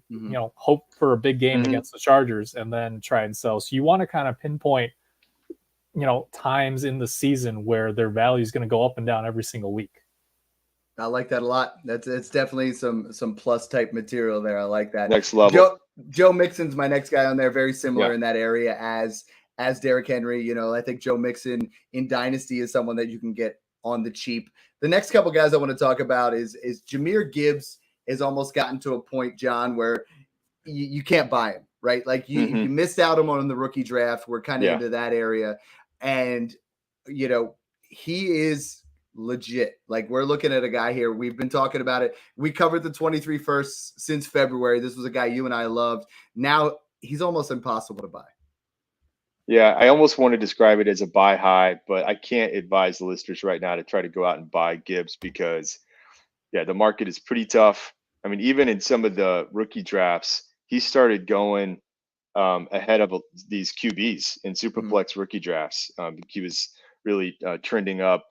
hope for a big game against the Chargers and then try and sell. So you want to kind of pinpoint times in the season where their value is going to go up and down every single week. I like that a lot. It's definitely some plus type material there. I like that. Next level. Joe Mixon's my next guy on there. Very similar in that area as Derrick Henry. I think Joe Mixon in Dynasty is someone that you can get on the cheap. The next couple guys I want to talk about is Jahmyr Gibbs has almost gotten to a point, John, where you can't buy him, right? Like you missed out on the rookie draft. We're kind of into that area. And, he is legit. Like we're looking at a guy here. We've been talking about it. We covered the 23 first since February. This was a guy you and I loved. Now he's almost impossible to buy. Yeah, I almost want to describe it as a buy high, but I can't advise the listeners right now to try to go out and buy Gibbs because, the market is pretty tough. I mean, even in some of the rookie drafts, he started going ahead of these QBs in Superflex rookie drafts. He was really trending up,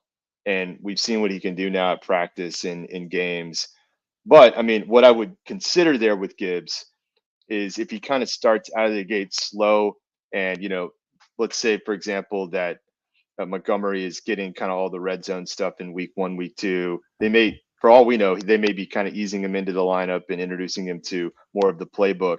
and we've seen what he can do now at practice in games. But I mean, what I would consider there with Gibbs is if he kind of starts out of the gate slow, and let's say, for example, that Montgomery is getting kind of all the red zone stuff in week 1, week 2. They may, for all we know, they may be kind of easing him into the lineup and introducing him to more of the playbook.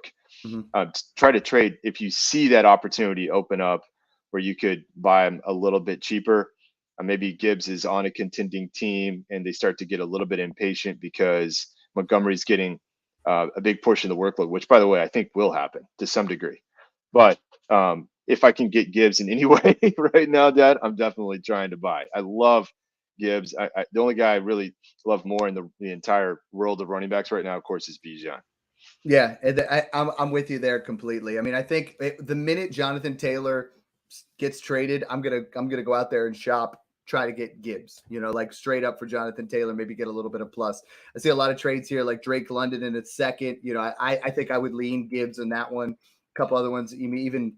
Try to trade if you see that opportunity open up where you could buy him a little bit cheaper. Maybe Gibbs is on a contending team and they start to get a little bit impatient because Montgomery's getting a big portion of the workload, which, by the way, I think will happen to some degree. But if I can get Gibbs in any way right now, Dad, I'm definitely trying to buy. I love Gibbs. The only guy I really love more in the entire world of running backs right now, of course, is Bijan. Yeah, I'm with you there completely. I mean, I think the minute Jonathan Taylor gets traded, I'm gonna go out there and shop, try to get Gibbs. Like straight up for Jonathan Taylor, maybe get a little bit of plus. I see a lot of trades here, like Drake London in its second. I think I would lean Gibbs in that one. A couple other ones, even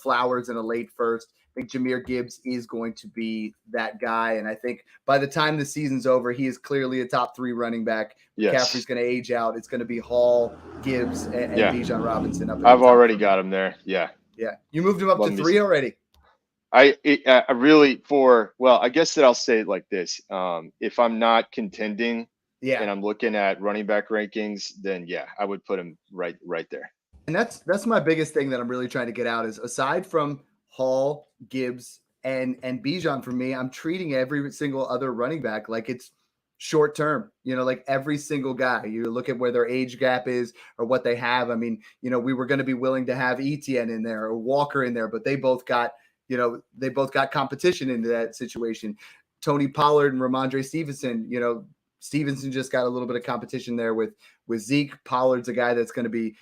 Flowers in a late first. I think Jahmyr Gibbs is going to be that guy. And I think by the time the season's over, he is clearly a top 3 running back. Yes. McCaffrey's going to age out. It's going to be Hall, Gibbs, and Bijan Robinson. I've already got him there. Yeah. Yeah. You moved him up to 3 already. I guess that I'll say it like this. If I'm not contending and I'm looking at running back rankings, then I would put him right there. And that's my biggest thing that I'm really trying to get out is aside from Hall, Gibbs, and Bijan, for me, I'm treating every single other running back like it's short term, like every single guy. You look at where their age gap is or what they have. I mean, we were going to be willing to have Etienne in there or Walker in there, but they both got competition into that situation. Tony Pollard and Ramondre Stevenson, Stevenson just got a little bit of competition there with Zeke. Pollard's a guy that's going to be,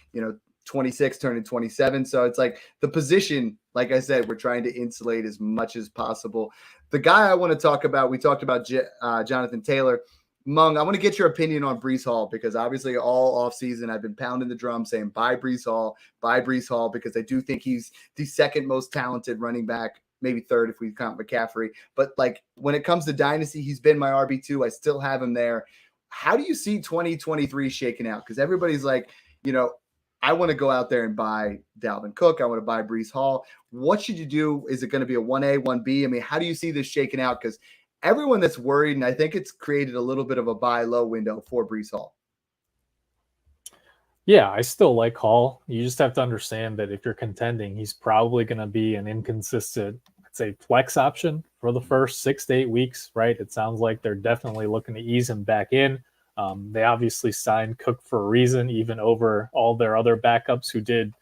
26 turning 27. So it's like the position, like I said, we're trying to insulate as much as possible. The guy I want to talk about, we talked about Jonathan Taylor. Mung, I want to get your opinion on Breece Hall because obviously all offseason I've been pounding the drum saying buy Breece Hall because I do think he's the second most talented running back, maybe third if we count McCaffrey. But like when it comes to dynasty, he's been my RB2. I still have him there. How do you see 2023 shaking out? Because everybody's like, I want to go out there and buy Dalvin Cook. I want to buy Breece Hall. What should you do? Is it going to be a 1A, 1B? I mean, how do you see this shaking out? Because everyone that's worried, and I think it's created a little bit of a buy low window for Breece Hall. Yeah, I still like Hall. You just have to understand that if you're contending, he's probably going to be an inconsistent, I'd say, flex option for the first 6 to 8 weeks, right? It sounds like they're definitely looking to ease him back in. They obviously signed Cook for a reason, even over all their other backups who did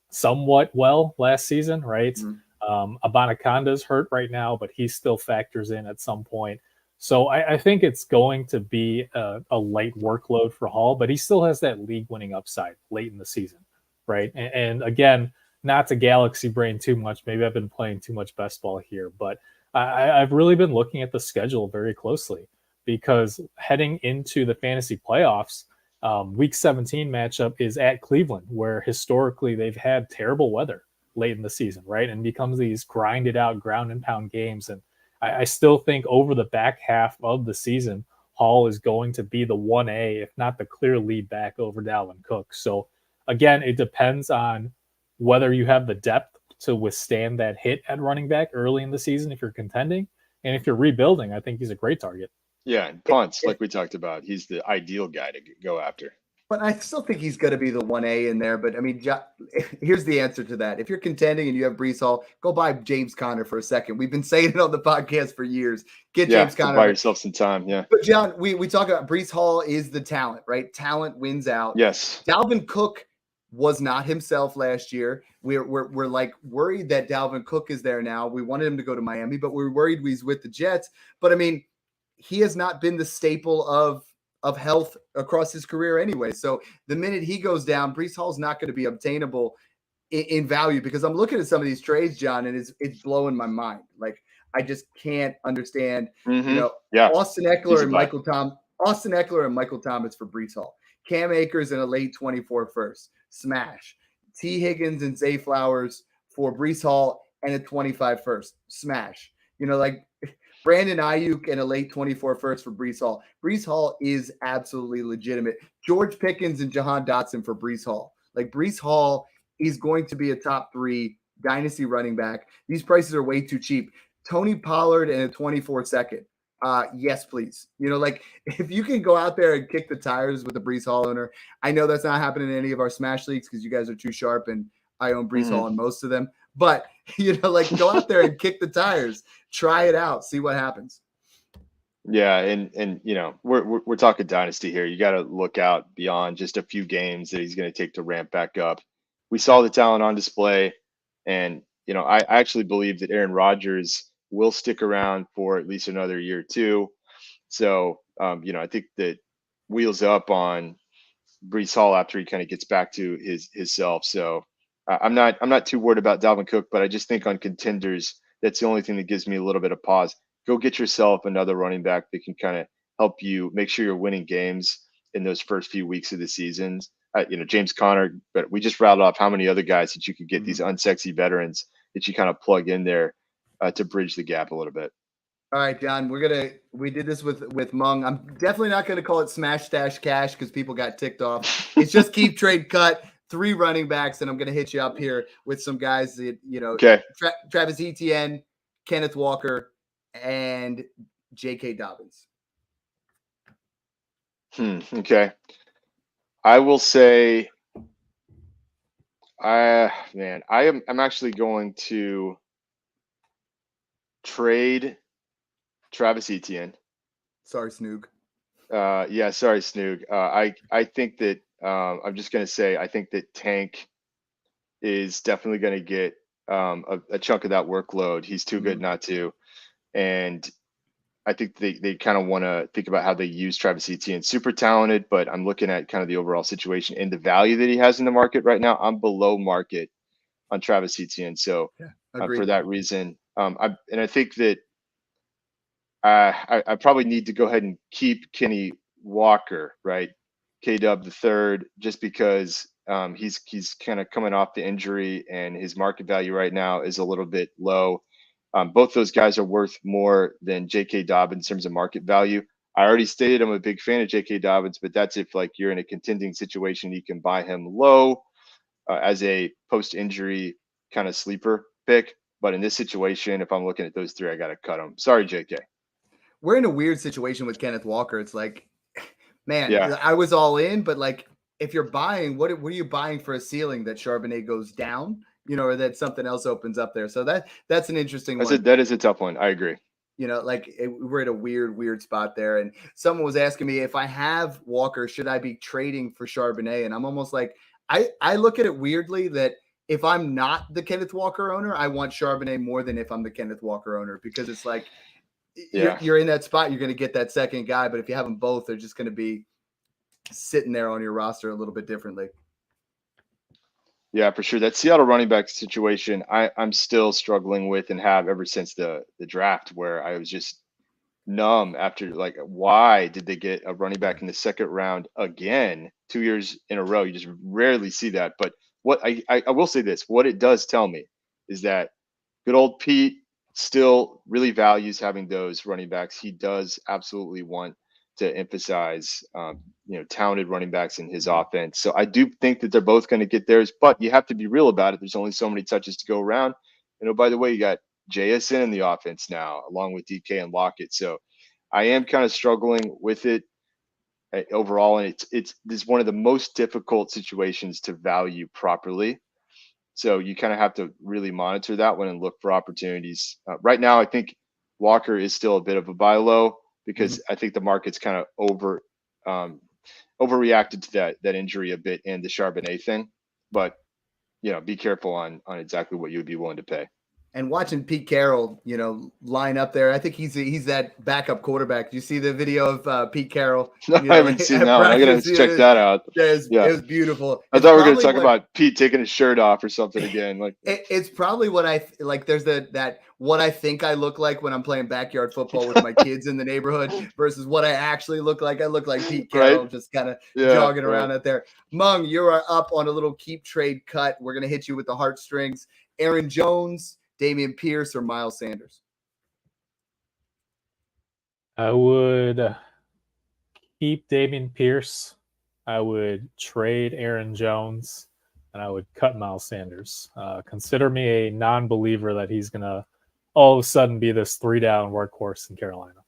somewhat well last season, right? Mm-hmm. Abanaconda's hurt right now, but he still factors in at some point. So I think it's going to be a light workload for Hall, but he still has that league-winning upside late in the season, right? And again, not to galaxy brain too much. Maybe I've been playing too much best ball here, but I've really been looking at the schedule very closely because heading into the fantasy playoffs, Week 17 matchup is at Cleveland, where historically they've had terrible weather late in the season, right? And becomes these grinded out ground and pound games. And I still think over the back half of the season, Hall is going to be the 1A, if not the clear lead back over Dalvin Cook. So again, it depends on whether you have the depth to withstand that hit at running back early in the season if you're contending. And if you're rebuilding, I think he's a great target. Yeah, and punts, like we talked about, he's the ideal guy to go after. But I still think he's going to be the 1A in there. But, I mean, here's the answer to that. If you're contending and you have Breece Hall, go buy James Conner for a second. We've been saying it on the podcast for years. James Conner. Buy yourself some time, yeah. But, John, we talk about Breece Hall is the talent, right? Talent wins out. Yes. Dalvin Cook was not himself last year. We're like worried that Dalvin Cook is there now. We wanted him to go to Miami, but we're worried he's with the Jets. But, I mean, he has not been the staple of health across his career anyway. So the minute he goes down, Breece Hall's not going to be obtainable in value because I'm looking at some of these trades, John, and it's blowing my mind. Like I just can't understand, Austin Eckler and Michael Thomas for Breece Hall, Cam Akers and a late 24 first smash, T Higgins and Zay Flowers for Breece Hall and a 25 first smash, Brandon Ayuk and a late 24 first for Breece Hall. Breece Hall is absolutely legitimate. George Pickens and Jahan Dotson for Breece Hall. Like Breece Hall is going to be a top 3 dynasty running back. These prices are way too cheap. Tony Pollard and a 24 second. Yes, please. If you can go out there and kick the tires with a Breece Hall owner, I know that's not happening in any of our smash leagues because you guys are too sharp and I own Breece Hall in most of them. But, go out there and kick the tires, try it out, see what happens. Yeah. And we're talking dynasty here. You got to look out beyond just a few games that he's going to take to ramp back up. We saw the talent on display. And, I actually believe that Aaron Rodgers will stick around for at least another year or two. So, I think that wheels up on Breece Hall after he kind of gets back to his self. So, I'm not too worried about Dalvin Cook, but I just think on contenders, that's the only thing that gives me a little bit of pause. Go get yourself another running back that can kind of help you make sure you're winning games in those first few weeks of the seasons. James Conner, but we just rattled off how many other guys that you could get, these unsexy veterans that you kind of plug in there to bridge the gap a little bit. All right, John, we did this with Mung. I'm definitely not going to call it Smash Stash Cash because people got ticked off. It's just keep trade cut. 3 running backs, and I'm going to hit you up here with some guys that, okay. Travis Etienne, Kenneth Walker, and J.K. Dobbins. Okay. I will say, I'm actually going to trade Travis Etienne. Sorry, Snoog. Sorry, Snoog. I think that I'm just going to say I think that Tank is definitely going to get a chunk of that workload. He's too good not to. And I think they kind of want to think about how they use Travis Etienne. Super talented, but I'm looking at kind of the overall situation and the value that he has in the market right now. I'm below market on Travis Etienne. So for that reason, I think that I probably need to go ahead and keep Kenny Walker, right? K-Dub the third, just because he's kind of coming off the injury and his market value right now is a little bit low. Both those guys are worth more than J.K. Dobbins in terms of market value. I already stated I'm a big fan of J.K. Dobbins, but that's if like you're in a contending situation, you can buy him low as a post-injury kind of sleeper pick. But in this situation, if I'm looking at those three, I got to cut them. Sorry, J.K. We're in a weird situation with Kenneth Walker. It's like, man, Yeah. I was all in, but like, if you're buying, what are you buying for a ceiling that Charbonnet goes down, or that something else opens up there? So that's an interesting one. That is a tough one. I agree. We're at a weird spot there. And someone was asking me, if I have Walker, should I be trading for Charbonnet? And I'm almost like, I look at it weirdly that if I'm not the Kenneth Walker owner, I want Charbonnet more than if I'm the Kenneth Walker owner, because it's like, you're in that spot, you're going to get that second guy. But if you have them both, they're just going to be sitting there on your roster a little bit differently. Yeah, for sure. That Seattle running back situation, I'm still struggling with and have ever since the draft, where I was just numb after, like, why did they get a running back in the second round again 2 years in a row? You just rarely see that. But what I will say this, what it does tell me is that good old Pete still really values having those running backs. He does absolutely want to emphasize, talented running backs in his offense. So I do think that they're both going to get theirs, but you have to be real about it. There's only so many touches to go around. And oh, by the way, you got JSN in the offense now, along with DK and Lockett. So I am kind of struggling with it overall. And this is one of the most difficult situations to value properly. So you kind of have to really monitor that one and look for opportunities. Right now, I think Walker is still a bit of a buy low, because I think the market's kind of overreacted to that injury a bit and the Charbonnet thing. But be careful on exactly what you would be willing to pay. And watching Pete Carroll, line up there, I think he's that backup quarterback. Do you see the video of Pete Carroll? I haven't seen that one. I gotta check that out. It was beautiful. I thought we were going to talk about Pete taking his shirt off or something again. Like, it's probably what I like. There's that what I think I look like when I'm playing backyard football with my kids in the neighborhood versus what I actually look like. I look like Pete Carroll, just kind of jogging around out there. Mung, you're up on a little keep trade cut. We're going to hit you with the heartstrings. Aaron Jones, Dameon Pierce, or Miles Sanders? I would keep Dameon Pierce. I would trade Aaron Jones, and I would cut Miles Sanders. Consider me a non-believer that he's going to all of a sudden be this 3-down workhorse in Carolina.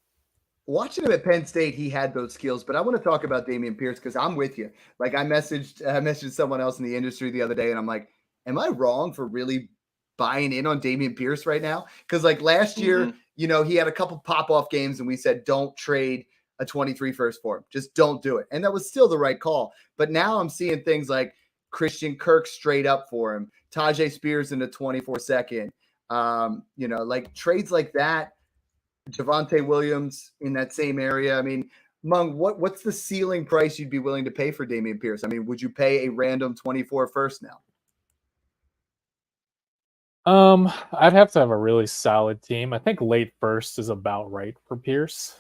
Watching him at Penn State, he had those skills, but I want to talk about Dameon Pierce because I'm with you. Like, I messaged someone else in the industry the other day, and I'm like, am I wrong for really buying in on Dameon Pierce right now? Because like last year, he had a couple pop-off games and we said, don't trade a 23 first for him. Just don't do it. And that was still the right call. But now I'm seeing things like Christian Kirk straight up for him, Tajay Spears in the 24 second, like trades like that, Javonte Williams in that same area. I mean, Mung, what's the ceiling price you'd be willing to pay for Dameon Pierce? I mean, would you pay a random 24 first now? I'd have to have a really solid team. I think late first is about right for Pierce.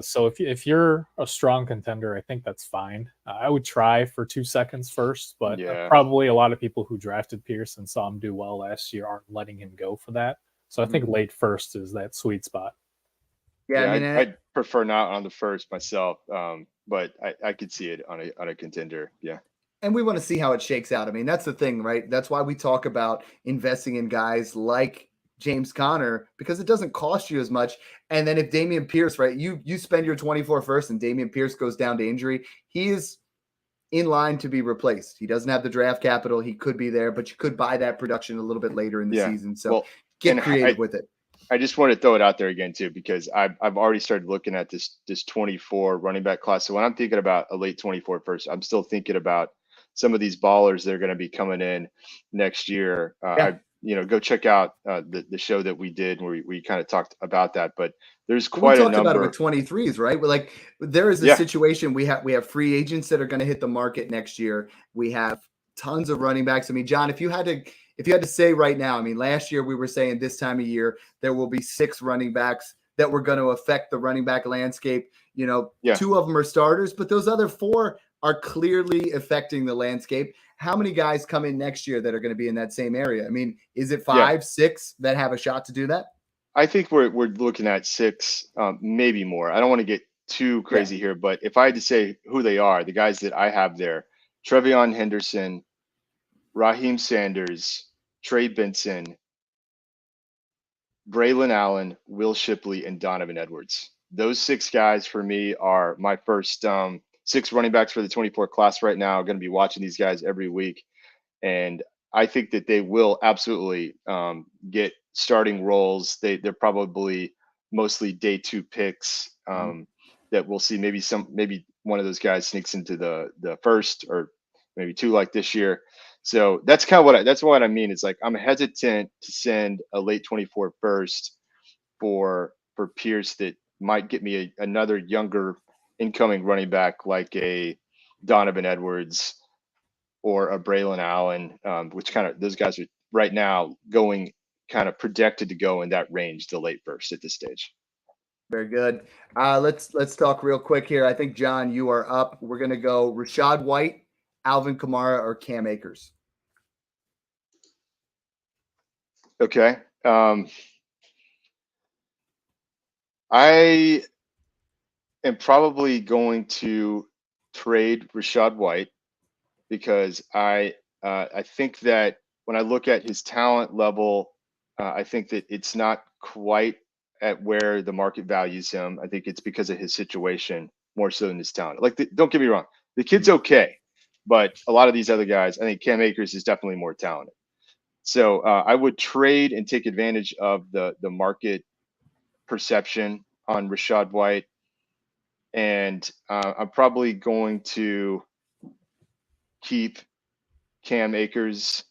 So if you're a strong contender, I think that's fine. I would try for 2 seconds first, but probably a lot of people who drafted Pierce and saw him do well last year aren't letting him go for that. So I think late first is that sweet spot. Yeah, I'd prefer not on the first myself, but I could see it on a contender. Yeah. And we want to see how it shakes out. I mean, that's the thing, right? That's why we talk about investing in guys like James Conner, because it doesn't cost you as much. And then if Dameon Pierce, right, you spend your 24 first and Dameon Pierce goes down to injury, he is in line to be replaced. He doesn't have the draft capital. He could be there, but you could buy that production a little bit later in the season. So get creative with it. I just want to throw it out there again too, because I've already started looking at this 24 running back class. So when I'm thinking about a late 24 first, I'm still thinking about some of these ballers that are going to be coming in next year. Go check out the show that we did where we kind of talked about that. But there's quite a number. We talked about it with 23s, right? Like there is a situation we have free agents that are going to hit the market next year. We have tons of running backs. I mean, John, if you had to say right now, I mean, last year we were saying this time of year there will be 6 running backs that were going to affect the running back landscape. You know, Yeah. 2 of them are starters, but those other 4 are clearly affecting the landscape. How many guys come in next year that are going to be in that same area? I mean, is it 5, 6 that have a shot to do that? I think we're looking at 6, maybe more. I don't want to get too crazy here, but if I had to say who they are, the guys that I have there: Trevion Henderson, Raheem Sanders, Trey Benson, Braylon Allen, Will Shipley, and Donovan Edwards. Those 6 guys for me are my first 6 running backs for the 24 class right now. I'm going to be watching these guys every week. And I think that they will absolutely get starting roles. They're probably mostly day 2 picks that we'll see. Maybe one of those guys sneaks into the first, or maybe 2 like this year. So that's kind of that's what I mean. It's like I'm hesitant to send a late 24 first for Pierce that might get me another younger incoming running back like a Donovan Edwards or a Braylon Allen, which kind of those guys are right now going kind of projected to go in that range, the late first at this stage. Very good. Let's talk real quick here. I think, John, you are up. We're going to go Rachaad White, Alvin Kamara, or Cam Akers. Okay. I am probably going to trade Rachaad White because I think that when I look at his talent level, I think that it's not quite at where the market values him. I think it's because of his situation more so than his talent. Don't get me wrong, the kid's okay, but a lot of these other guys, I think Cam Akers is definitely more talented. So I would trade and take advantage of the market perception on Rachaad White, and I'm probably going to keep Cam Akers,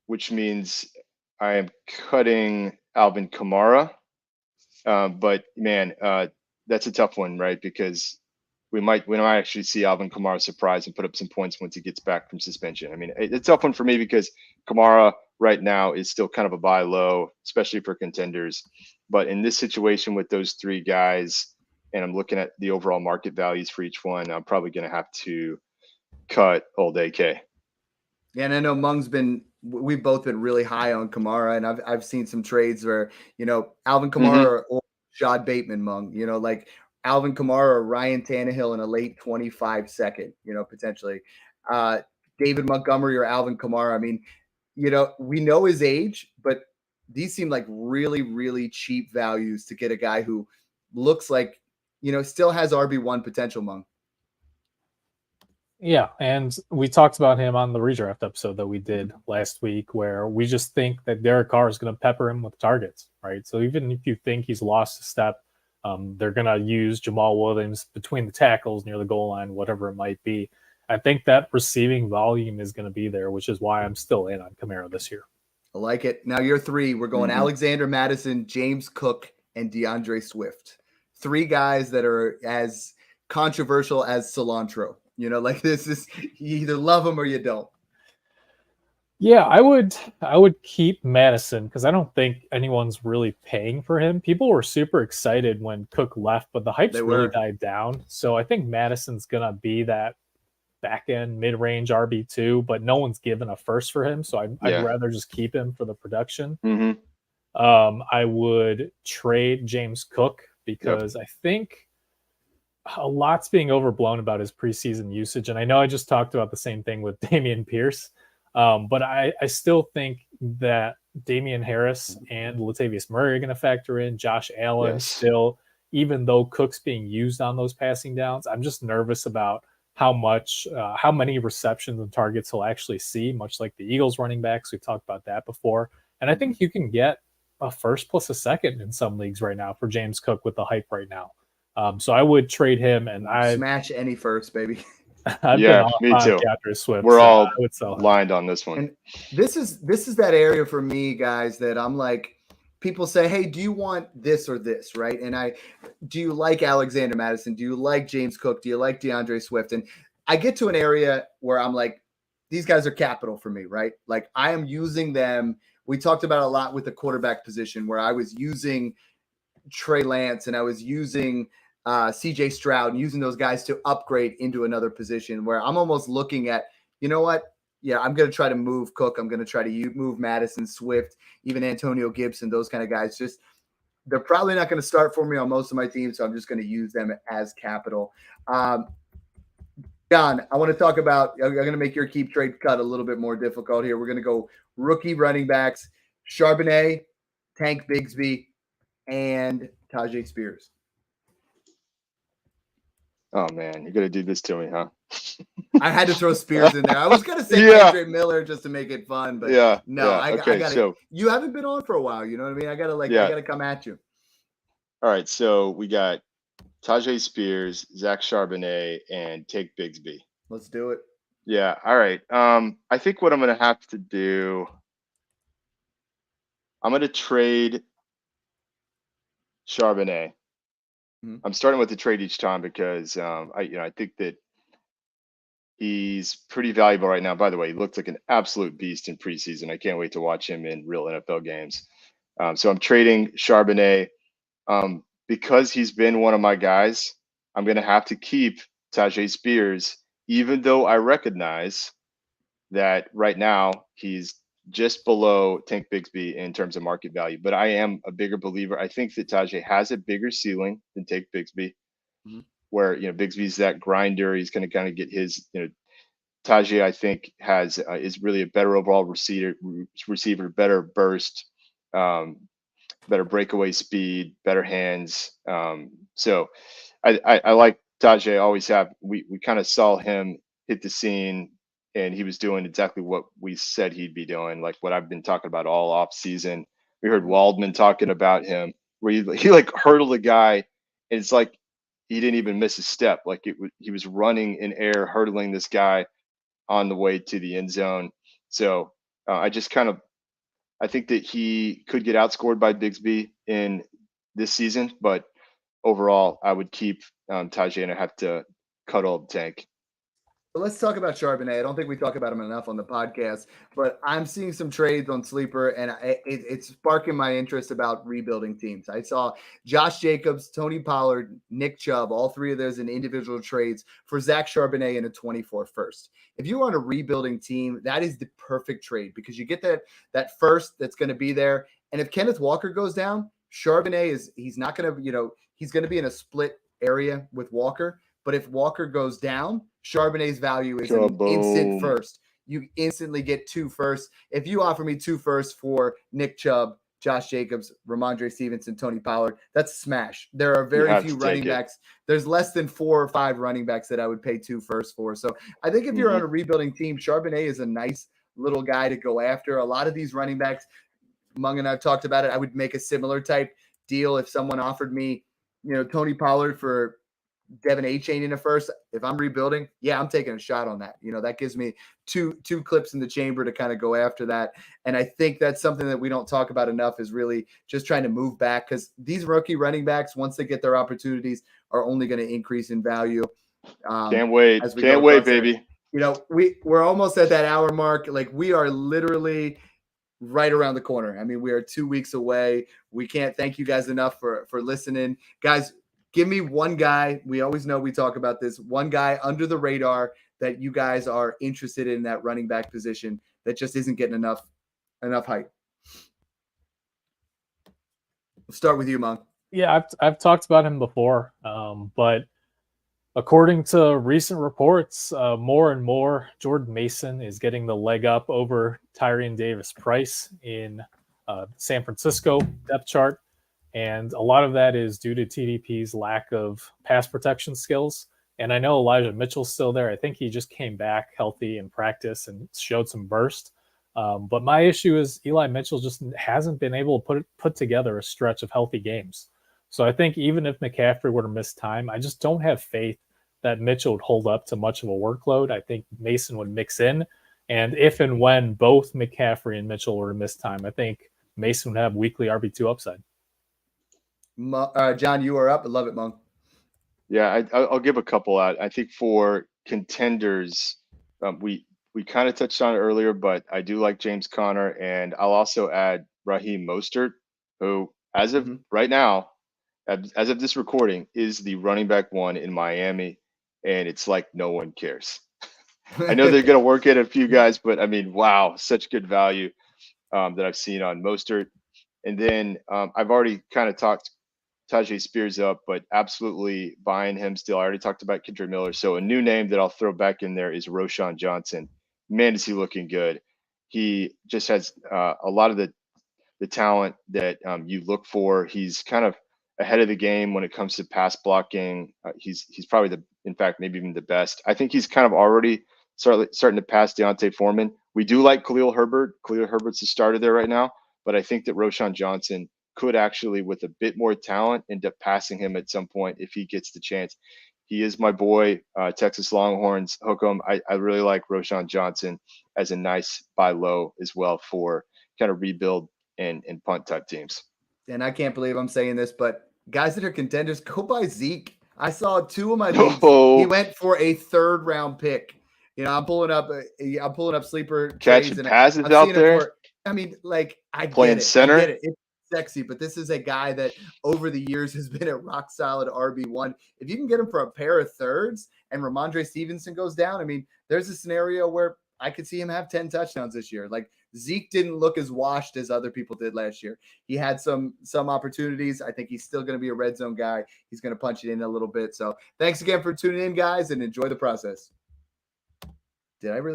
which means I am cutting Alvin Kamara. But man, that's a tough one, right? Because we might actually see Alvin Kamara surprise and put up some points once he gets back from suspension. I mean, it's a tough one for me because Kamara right now is still kind of a buy low, especially for contenders. But in this situation with those 3 guys, and I'm looking at the overall market values for each one, I'm probably going to have to cut old AK. Yeah, and I know we've both been really high on Kamara, and I've seen some trades where, you know, Alvin Kamara or Rashad Bateman, Mung, you know, like Alvin Kamara or Ryan Tannehill in a late 25 second, you know, potentially. David Montgomery or Alvin Kamara. I mean, you know, we know his age, but these seem like really, really cheap values to get a guy who looks like, you know, still has RB1 potential, Mung. Yeah, and we talked about him on the redraft episode that we did last week, where we just think that Derek Carr is going to pepper him with targets, right? So even if you think he's lost a step, they're going to use Jamal Williams between the tackles near the goal line, whatever it might be. I think that receiving volume is going to be there, which is why I'm still in on Kamara this year. I like it. Now you're 3. We're going Alexander Mattison, James Cook, and DeAndre Swift. 3 guys that are as controversial as cilantro. You know, like this is, you either love them or you don't. Yeah, I would keep Madison because I don't think anyone's really paying for him. People were super excited when Cook left, but the hype's really died down. So I think Madison's gonna be that back end mid-range RB2, but no one's given a first for him, so I'd rather just keep him for the production. I would trade James Cook because I think a lot's being overblown about his preseason usage. And I know I just talked about the same thing with Dameon Pierce, but I still think that Damian Harris and Latavius Murray are going to factor in. Josh Allen still, even though Cook's being used on those passing downs, I'm just nervous about how many receptions and targets he'll actually see, much like the Eagles running backs. We've talked about that before. And I think you can get a first plus a second in some leagues right now for James Cook with the hype right now. So I would trade him, and I smash any first, baby. Me too. Swift, We're all lined on this one. And this is that area for me, guys, that I'm like, people say, hey, do you want this or this, right? And do you like Alexander Mattison? Do you like James Cook? Do you like DeAndre Swift? And I get to an area where I'm like, these guys are capital for me, right? Like I am using them we talked about a lot with the quarterback position where I was using Trey Lance and I was using CJ Stroud and using those guys to upgrade into another position where I'm almost looking at, you know what? Yeah, I'm going to try to move Cook. I'm going to try to move Madison, Swift, even Antonio Gibson, those kind of guys. Just they're probably not going to start for me on most of my teams, so I'm just going to use them as capital. John, I want to talk about, I'm going to make your keep trade cut a little bit more difficult here. We're going to go rookie running backs, Charbonnet, Tank Bigsby, and Tyjae Spears. Oh, man, you're going to do this to me, huh? I had to throw Spears in there. I was going to say Kendrick Miller just to make it fun, but I got to. So, you haven't been on for a while. You know what I mean? I got to I got to come at you. All right, so we got Tyjae Spears, Zach Charbonnet, and Tank Bigsby. Let's do it. Yeah. All right. I think what I'm going to have to do, I'm going to trade Charbonnet. Mm-hmm. I'm starting with the trade each time because I think that he's pretty valuable right now. By the way, he looked like an absolute beast in preseason. I can't wait to watch him in real NFL games. So I'm trading Charbonnet. Because he's been one of my guys, I'm going to have to keep Tyjae Spears, even though I recognize that right now he's just below Tank Bigsby in terms of market value. But I am a bigger believer. I think that Tyjae has a bigger ceiling than Tank Bigsby, where, Bigsby's that grinder. He's going to kind of get his, Tyjae, I think, is really a better overall receiver, better burst, better breakaway speed, better hands. So I like Tyjae. Always have. We kind of saw him hit the scene, and he was doing exactly what we said he'd be doing, like what I've been talking about all off season. We heard Waldman talking about him, where he like hurdled a guy, and it's like he didn't even miss a step. Like he was running in air, hurdling this guy on the way to the end zone. So I think that he could get outscored by Bigsby in this season, but overall, I would keep Tyjae, and I have to cuddle Tank. So let's talk about Charbonnet. I don't think we talk about him enough on the podcast, but I'm seeing some trades on Sleeper, and it's sparking my interest about rebuilding teams. I saw Josh Jacobs, Tony Pollard, Nick Chubb, all three of those in individual trades for Zach Charbonnet in a 24 first. If you are on a rebuilding team, that is the perfect trade because you get that first that's going to be there. And if Kenneth Walker goes down, Charbonnet he's not going to, he's going to be in a split area with Walker. But if Walker goes down, Charbonnet's value is an instant first. You instantly get 2 firsts. If you offer me 2 firsts for Nick Chubb, Josh Jacobs, Ramondre Stevenson, Tony Pollard, that's a smash. There are very few running backs. There's less than 4 or 5 running backs that I would pay 2 firsts for. So I think if you're on a rebuilding team, Charbonnet is a nice little guy to go after. A lot of these running backs, Mung and I've talked about it, I would make a similar type deal if someone offered me, Tony Pollard for Devin Achane in a first. If I'm rebuilding, I'm taking a shot on that. That gives me two clips in the chamber to kind of go after that. And I think that's something that we don't talk about enough is really just trying to move back because these rookie running backs, once they get their opportunities, are only going to increase in value. Can't wait. Can't wait, baby. We're almost at that hour mark. Like we are literally right around the corner. I mean, we are 2 weeks away. We can't thank you guys enough for listening. Guys, give me one guy. We always know we talk about this. One guy under the radar that you guys are interested in that running back position that just isn't getting enough hype. We'll start with you, Monk. Yeah, I've talked about him before, but according to recent reports, more and more Jordan Mason is getting the leg up over Tyrion Davis-Price in San Francisco depth chart. And a lot of that is due to TDP's lack of pass protection skills. And I know Elijah Mitchell's still there. I think he just came back healthy in practice and showed some burst. But my issue is Eli Mitchell just hasn't been able to put together a stretch of healthy games. So I think even if McCaffrey were to miss time, I just don't have faith that Mitchell would hold up to much of a workload. I think Mason would mix in. And if and when both McCaffrey and Mitchell were to miss time, I think Mason would have weekly RB2 upside. John, you are up. I love it, Monk. Yeah, I'll give a couple out. I think for contenders, we we kind of touched on it earlier, but I do like James Conner, and I'll also add Raheem Mostert, who, as of right now, as of this recording, is the running back one in Miami, and it's like no one cares. I know they're going to work at a few guys, but I mean, wow, such good value that I've seen on Mostert. And then I've already kind of talked Tajay Spears up, but absolutely buying him still. I already talked about Kendrick Miller. So a new name that I'll throw back in there is Roschon Johnson. Man, is he looking good. He just has a lot of the talent that you look for. He's kind of ahead of the game when it comes to pass blocking. He's probably in fact, maybe even the best. I think he's kind of already starting to pass Deontay Foreman. We do like Khalil Herbert. Khalil Herbert's the starter there right now, but I think that Roschon Johnson could actually, with a bit more talent, end up passing him at some point if he gets the chance. He is my boy, Texas Longhorns. Hook 'em. I really like Roschon Johnson as a nice buy low as well for kind of rebuild and punt type teams. And I can't believe I'm saying this, but guys that are contenders, go buy Zeke. I saw 2 of my leagues. He went for a 3rd round pick. You know, I'm pulling up sleeper catching passes out there. I mean, like, I playing get it. center. I get it. It's sexy, but this is a guy that over the years has been a rock solid RB1. If you can get him for a pair of thirds and Ramondre Stevenson goes down, I mean, there's a scenario where I could see him have 10 touchdowns this year. Like, Zeke didn't look as washed as other people did last year. He had some opportunities. I think he's still going to be a red zone guy. He's going to punch it in a little bit. So thanks again for tuning in, guys, and enjoy the process. Did I really